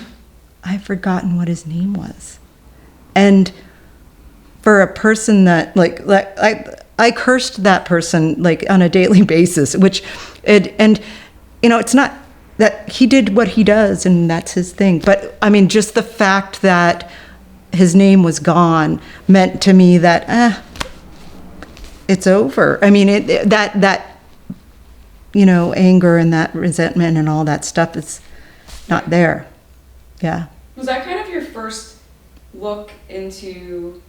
I've forgotten what his name was. And for a person that I cursed that person like on a daily basis, it's not that he did what he does and that's his thing. But I mean, just the fact that his name was gone meant to me that it's over. I mean, that anger and that resentment and all that stuff is not there. Yeah. Was that kind of your first look into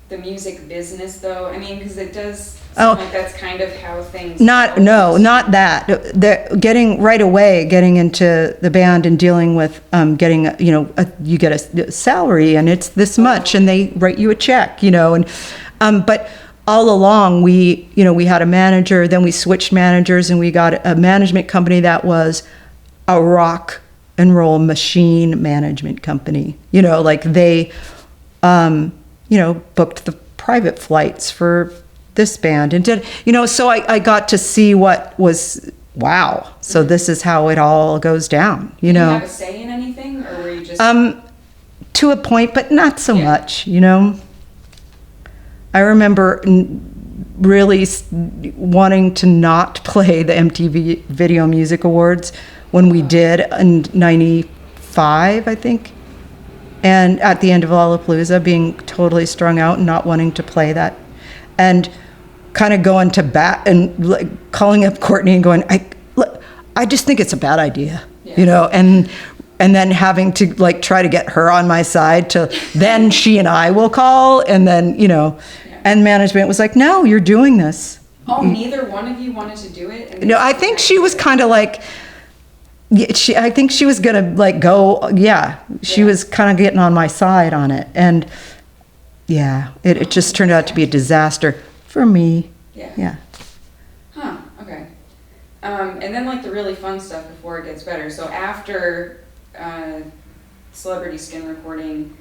the music business, though? I mean, because it does seem like that's kind of how things. Not that. Getting into the band and dealing with getting you get a salary, and it's this much, and they write you a check, but all along we had a manager, then we switched managers, and we got a management company that was a rock and roll machine management company. They booked the private flights for this band and did, so I got to see what was, wow. So this is how it all goes down, Did you have a say in anything, or were you just? To a point, but not so much, I remember really wanting to not play the MTV Video Music Awards when we did in 95, I think. And at the end of Lollapalooza, being totally strung out and not wanting to play that, and kind of going to bat and calling up Courtney and going, I just think it's a bad idea, and then having to try to get her on my side to then she and I will call, and then and management was like, no, you're doing this. Oh, neither one of you wanted to do it? No, I think she was kind of like. I think she was gonna go. Yeah, she was kind of getting on my side on it, and it just turned out to be a disaster for me. Yeah. And then like the really fun stuff before it gets better. So after celebrity skin recording,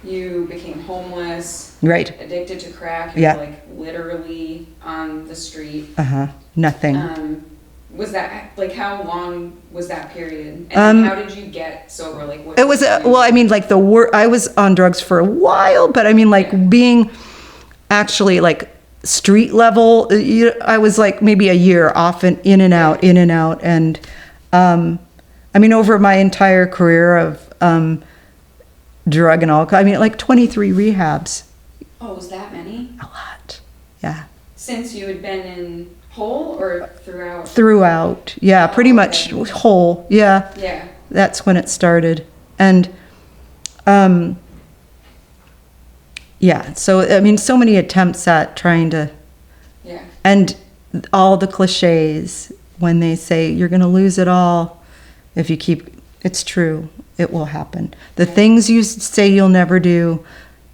you became homeless, Right. addicted to crack. You were like literally on the street. Nothing. Was that like, how long was that period? And how did you get sober? Like, what it was well, I mean, like I was on drugs for a while, but I mean, like being actually like street level, I was like maybe a year off and in and out, and I mean, over my entire career of drug and alcohol, I mean, like 23 rehabs. Oh, was that many? A lot, yeah. Since you had been in whole or throughout? Throughout, yeah, pretty much whole, yeah. Yeah. That's when it started, and yeah. So I mean, so many attempts at trying to, and all the cliches when they say you're going to lose it all if you keep. It's true. It will happen. The things you say you'll never do,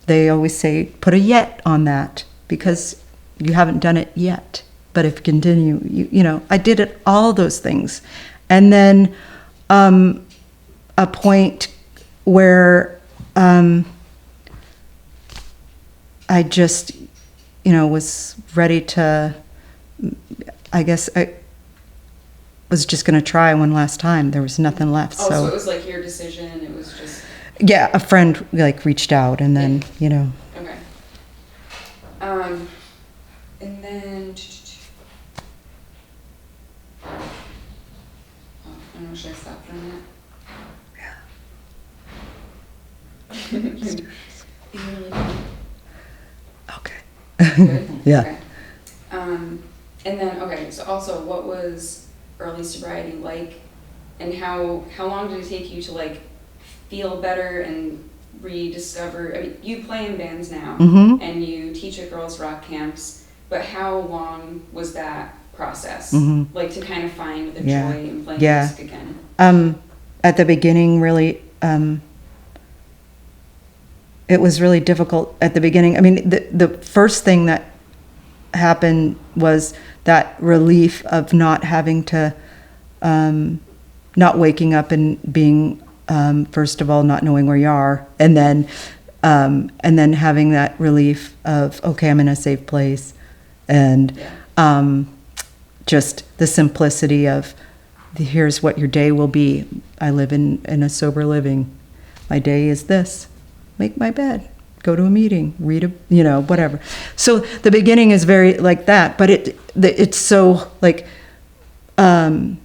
they always say put a yet on that because you haven't done it yet. But if you continue, you know, I did it, all those things. And then a point where I just, you know, was ready to, I guess I was just going to try one last time. There was nothing left. Oh, so it was like your decision. It was just. Yeah, a friend like reached out and then, you know. Okay. And then. I don't know, should I stop for a minute? Yeah. Okay. Good? Yeah. Okay. And then, okay, so also, what was early sobriety like, and how long did it take you to like feel better and rediscover? I mean, you play in bands now, and you teach at girls' rock camps, but how long was that process, like to kind of find the joy in playing music again? At the beginning, really, it was really difficult at the beginning. I mean, the first thing that happened was that relief of not having to, not waking up and being, first of all, not knowing where you are, and then having that relief of, okay, I'm in a safe place, and just the simplicity of, here's what your day will be. I live in a sober living. My day is this: make my bed, go to a meeting, read a, you know, whatever. So the beginning is very like that, but it's so like, I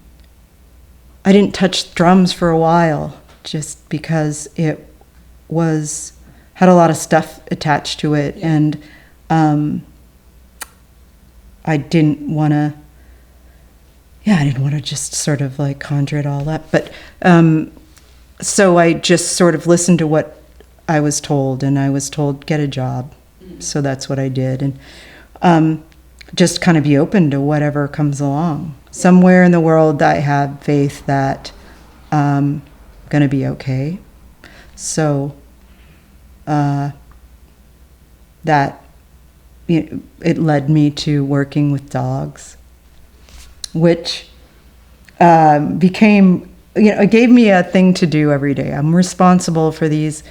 didn't touch drums for a while just because it had a lot of stuff attached to it, and I didn't want to just sort of like conjure it all up. But so I just sort of listened to what I was told, and I was told, get a job. So that's what I did. And just kind of be open to whatever comes along. Somewhere in the world, I have faith that I'm going to be okay. So that, you know, it led me to working with dogs, which became, you know, it gave me a thing to do every day. I'm responsible for these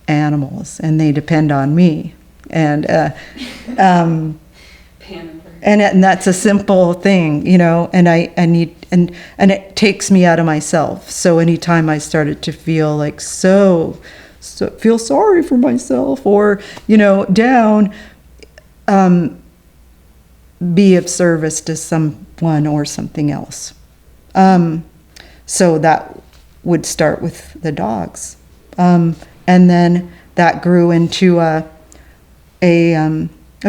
animals, and they depend on me. And and that's a simple thing, you know. And I need, and it takes me out of myself. So anytime I started to feel like so feel sorry for myself, or, you know, down, be of service to someone or something else. So that would start with the dogs. And then that grew into a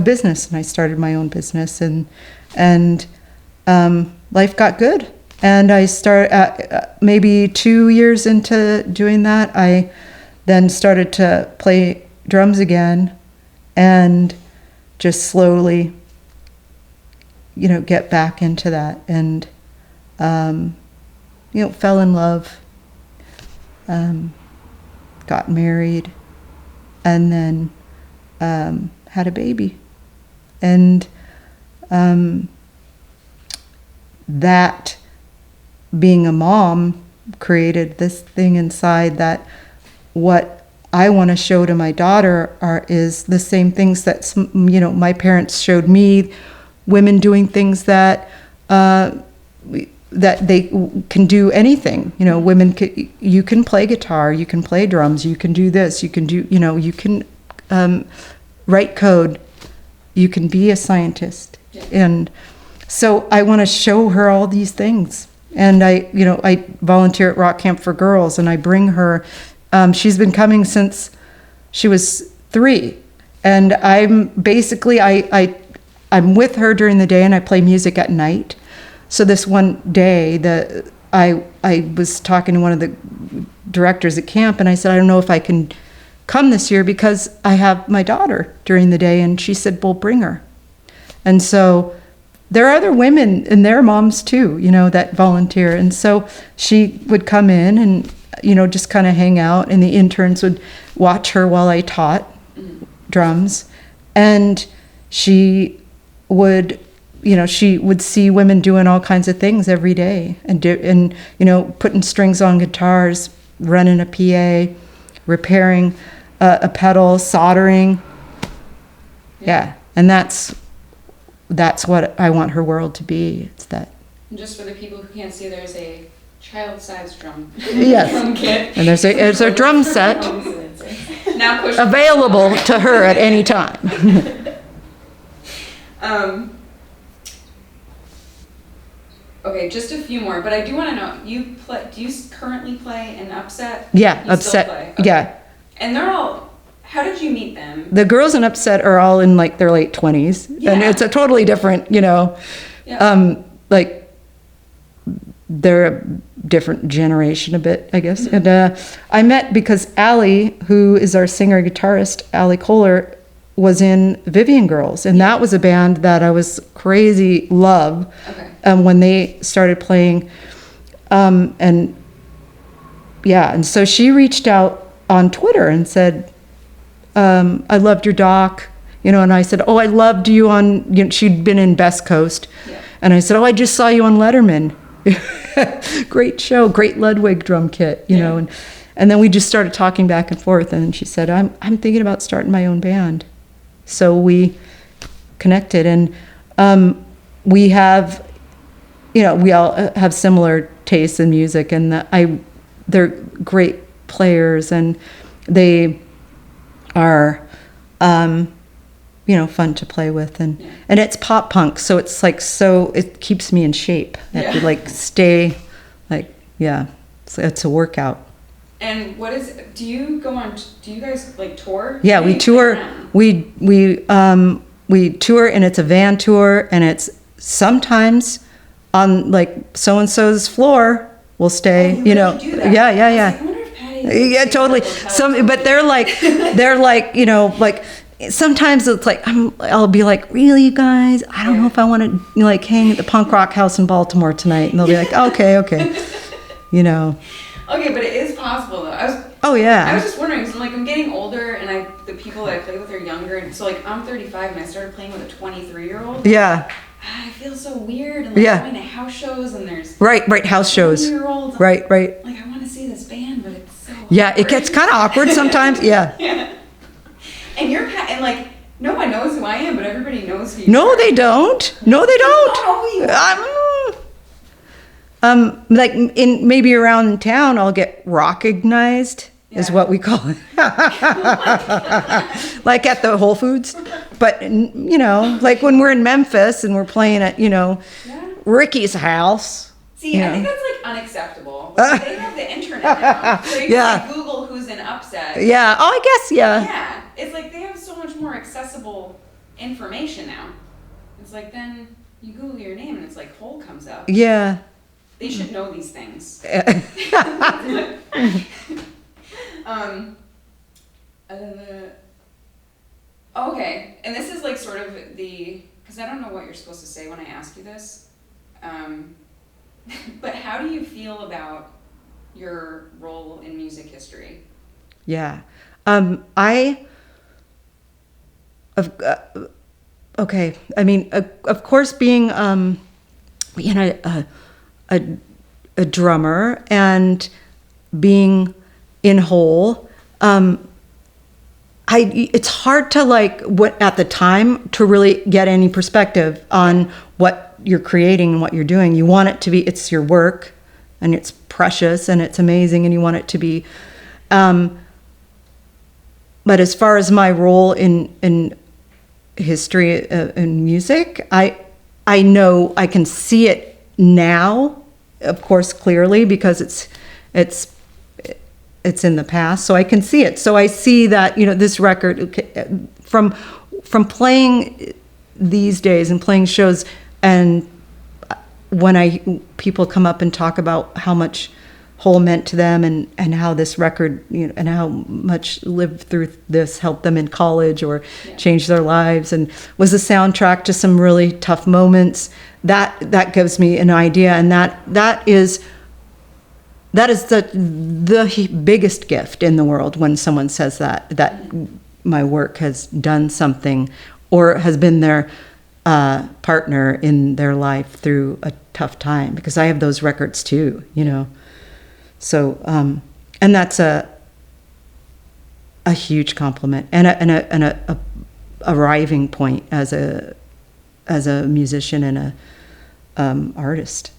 business, and I started my own business, and life got good. And I maybe 2 years into doing that, I then started to play drums again, and just slowly, you know, get back into that, and you know, fell in love, got married, and then had a baby, and that being a mom created this thing inside that what I want to show to my daughter is the same things that my parents showed me, women doing things that that they can do anything. Women you can play guitar, you can play drums, you can do this, you can do you can write code, you can be a scientist. Yeah. And so I want to show her all these things. And I volunteer at Rock Camp for Girls, and I bring her. She's been coming since she was 3, and I'm basically I'm with her during the day, and I play music at night. So this one day, I was talking to one of the directors at camp, and I said, I don't know if I can come this year because I have my daughter during the day, and she said, well, bring her. And so there are other women and their moms too, that volunteer. And so she would come in and, just kind of hang out, and the interns would watch her while I taught drums. And she would see women doing all kinds of things every day and putting strings on guitars, running a PA, repairing a pedal, soldering. Yeah. And that's what I want her world to be. It's that. And just for the people who can't see, there's a child-sized drum. Yes. Drum kit. And there's a drum set now available to her at any time. Okay, just a few more, but I do want to know, do you currently play in Upset? Yeah, you Upset. Still play? Okay. Yeah. And they're all, how did you meet them? The girls in Upset are all in like their late 20s. Yeah. And it's a totally different, yeah. They're a different generation a bit, I guess. Mm-hmm. And I met because Allie, who is our singer-guitarist, Allie Kohler, was in Vivian Girls. And that was a band that I was crazy love. Okay. When they started playing. And so she reached out on Twitter and said, I loved your doc, and I said, I loved you on, she'd been in Best Coast. Yeah. And I said, I just saw you on Letterman. Great show, great Ludwig drum kit, and then we just started talking back and forth, and she said, I'm thinking about starting my own band. So we connected, and we have, we all have similar tastes in music, and they're great players, and they are, fun to play with, and it's pop punk, so it's like, so it keeps me in shape. I have to like stay, like, so it's a workout. And do you guys like tour? Yeah, we tour. We tour, and it's a van tour, and it's sometimes on like so and so's floor. We'll stay. Do that. Yeah. I wonder if Patty. Yeah, totally. But they're like, like. Sometimes it's like I'll be like, really, you guys? I don't know if I want to like hang at the punk rock house in Baltimore tonight, and they'll be like, okay. Okay, but it is possible though. I was just wondering, so I'm getting older, and the people that I play with are younger, and so like I'm 35, and I started playing with a 23-year-old. Yeah. I feel so weird, and going to house shows, and there's right house shows. Right. Like I want to see this band, but it's so awkward. Yeah, it gets kind of awkward sometimes. Yeah. Yeah. And like no one knows who I am, but everybody knows who you are. No, they don't. No, they don't. Like in maybe around town, I'll get rockignised, is what we call it. Like at the Whole Foods. But like when we're in Memphis and we're playing at Ricky's house. See, I think that's like unacceptable. Like, they have the internet now, so you can like, Google who's in Upset. Yeah. Oh, I guess. Yeah. It's like they have so much more accessible information now. It's like then you Google your name and it's like Hole comes up. Yeah. They should know these things. Okay, and this is like sort of because I don't know what you're supposed to say when I ask you this. But how do you feel about your role in music history? Yeah. Okay. I mean, of course, being a drummer and being in Whole, it's hard to at the time to really get any perspective on what you're creating and what you're doing. You want it to be, it's your work and it's precious and it's amazing and you want it to be, but as far as my role in history in music, I know I can see it now, of course, clearly, because it's in the past, so I can see it. So I see that, this record from playing these days and playing shows, and when people come up and talk about how much Whole meant to them and how this record, and how much lived through this helped them in college or changed their lives and was a soundtrack to some really tough moments, that gives me an idea, and that is the biggest gift in the world when someone says that my work has done something or has been their partner in their life through a tough time, because I have those records too, So, and that's a huge compliment and a arriving point as a musician and a artist.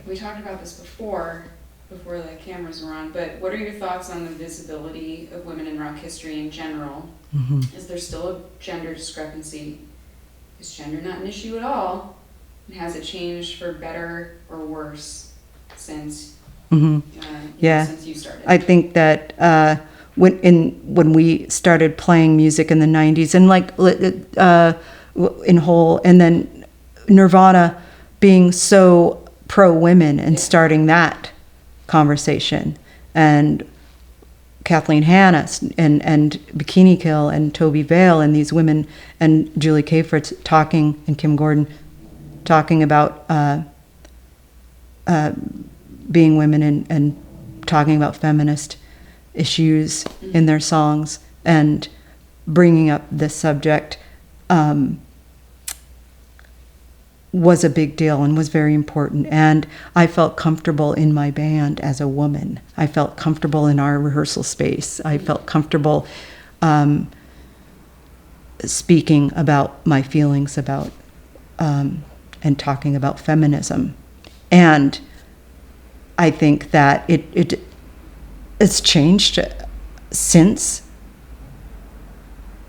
We talked about this before the cameras were on, but what are your thoughts on the visibility of women in rock history in general? Mm-hmm. Is there still a gender discrepancy? Is gender not an issue at all? And has it changed for better or worse since since you started? I think that when we started playing music in the 90s and in Whole, and then Nirvana being so pro-women and starting that conversation, and Kathleen Hanna and Bikini Kill and Toby Vale and these women, and Julie Kafritz and Kim Gordon talking about being women and talking about feminist issues in their songs and bringing up this subject was a big deal and was very important. And I felt comfortable in my band as a woman. I felt comfortable in our rehearsal space. I felt comfortable speaking about my feelings about and talking about feminism. And I think that it's changed since.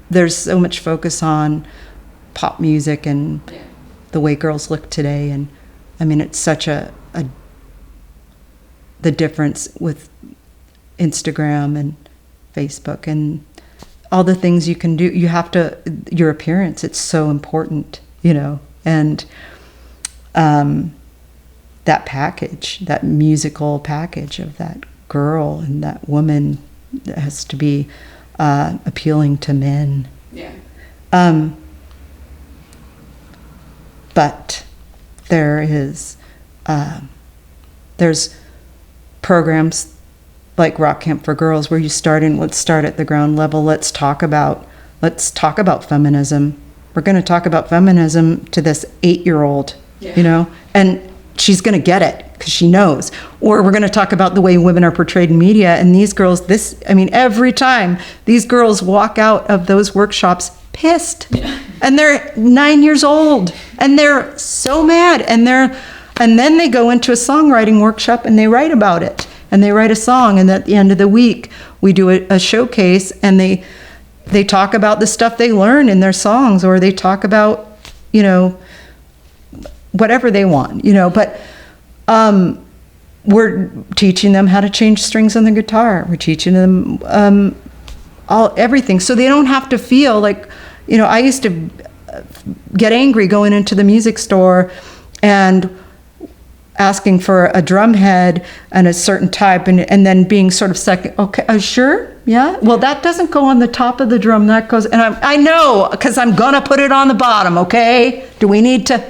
There's so much focus on pop music and the way girls look today, and I mean, it's such the difference with Instagram and Facebook and all the things you can do. You have to, your appearance, it's so important, and that package, that musical package of that girl and that woman, that has to be appealing to men. Yeah. But there's programs like Rock Camp for Girls where let's start at the ground level. Let's talk about feminism. We're going to talk about feminism to this 8-year-old, and she's going to get it because she knows. Or we're going to talk about the way women are portrayed in media. And these girls, every time these girls walk out of those workshops pissed, and they're 9 years old, and they're so mad, and then they go into a songwriting workshop and they write about it, and they write a song, and at the end of the week we do a showcase, and they talk about the stuff they learn in their songs, or they talk about whatever they want, but we're teaching them how to change strings on the guitar. We're teaching them everything, so they don't have to feel like, I used to get angry going into the music store and asking for a drum head and a certain type, and then being sort of second, okay, sure, yeah, well, that doesn't go on the top of the drum, that goes, and I know, because I'm gonna put it on the bottom, okay? Do we need to,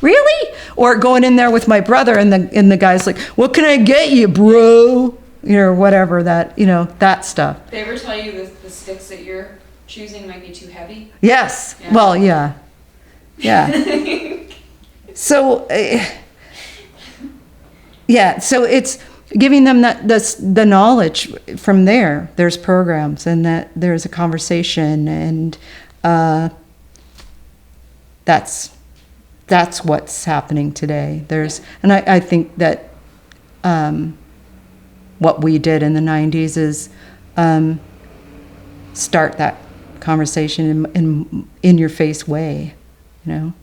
really? Or going in there with my brother, and the guy's like, what can I get you, bro? Or whatever, that, that stuff. They ever tell you the sticks that you're choosing might be too heavy? Yes. Yeah. Well, yeah. Yeah. So, yeah, so it's giving them the knowledge from there. There's programs and that there's a conversation, and that's what's happening today. And I think that what we did in the 90s is start that conversation in your face way, you know.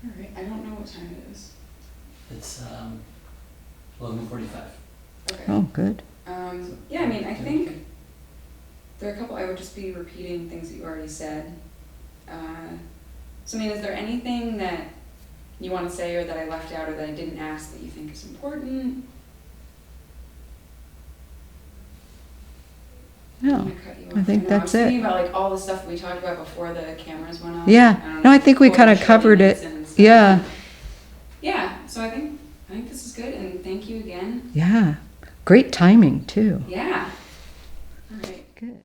All right, I don't know what time it is. It's 11:45. Okay. Oh, good. Yeah, I mean, I think there are a couple, I would just be repeating things that you already said. So, I mean, is there anything that you want to say or that I left out or that I didn't ask that you think is important? No, I'm gonna cut you off. I think know, that's I was it. thinking about like all the stuff we talked about before the cameras went on. Yeah. No, I think we kind of covered it. Stuff. Yeah. Yeah. So I think this is good, and thank you again. Yeah. Great timing too. Yeah. All right. Good.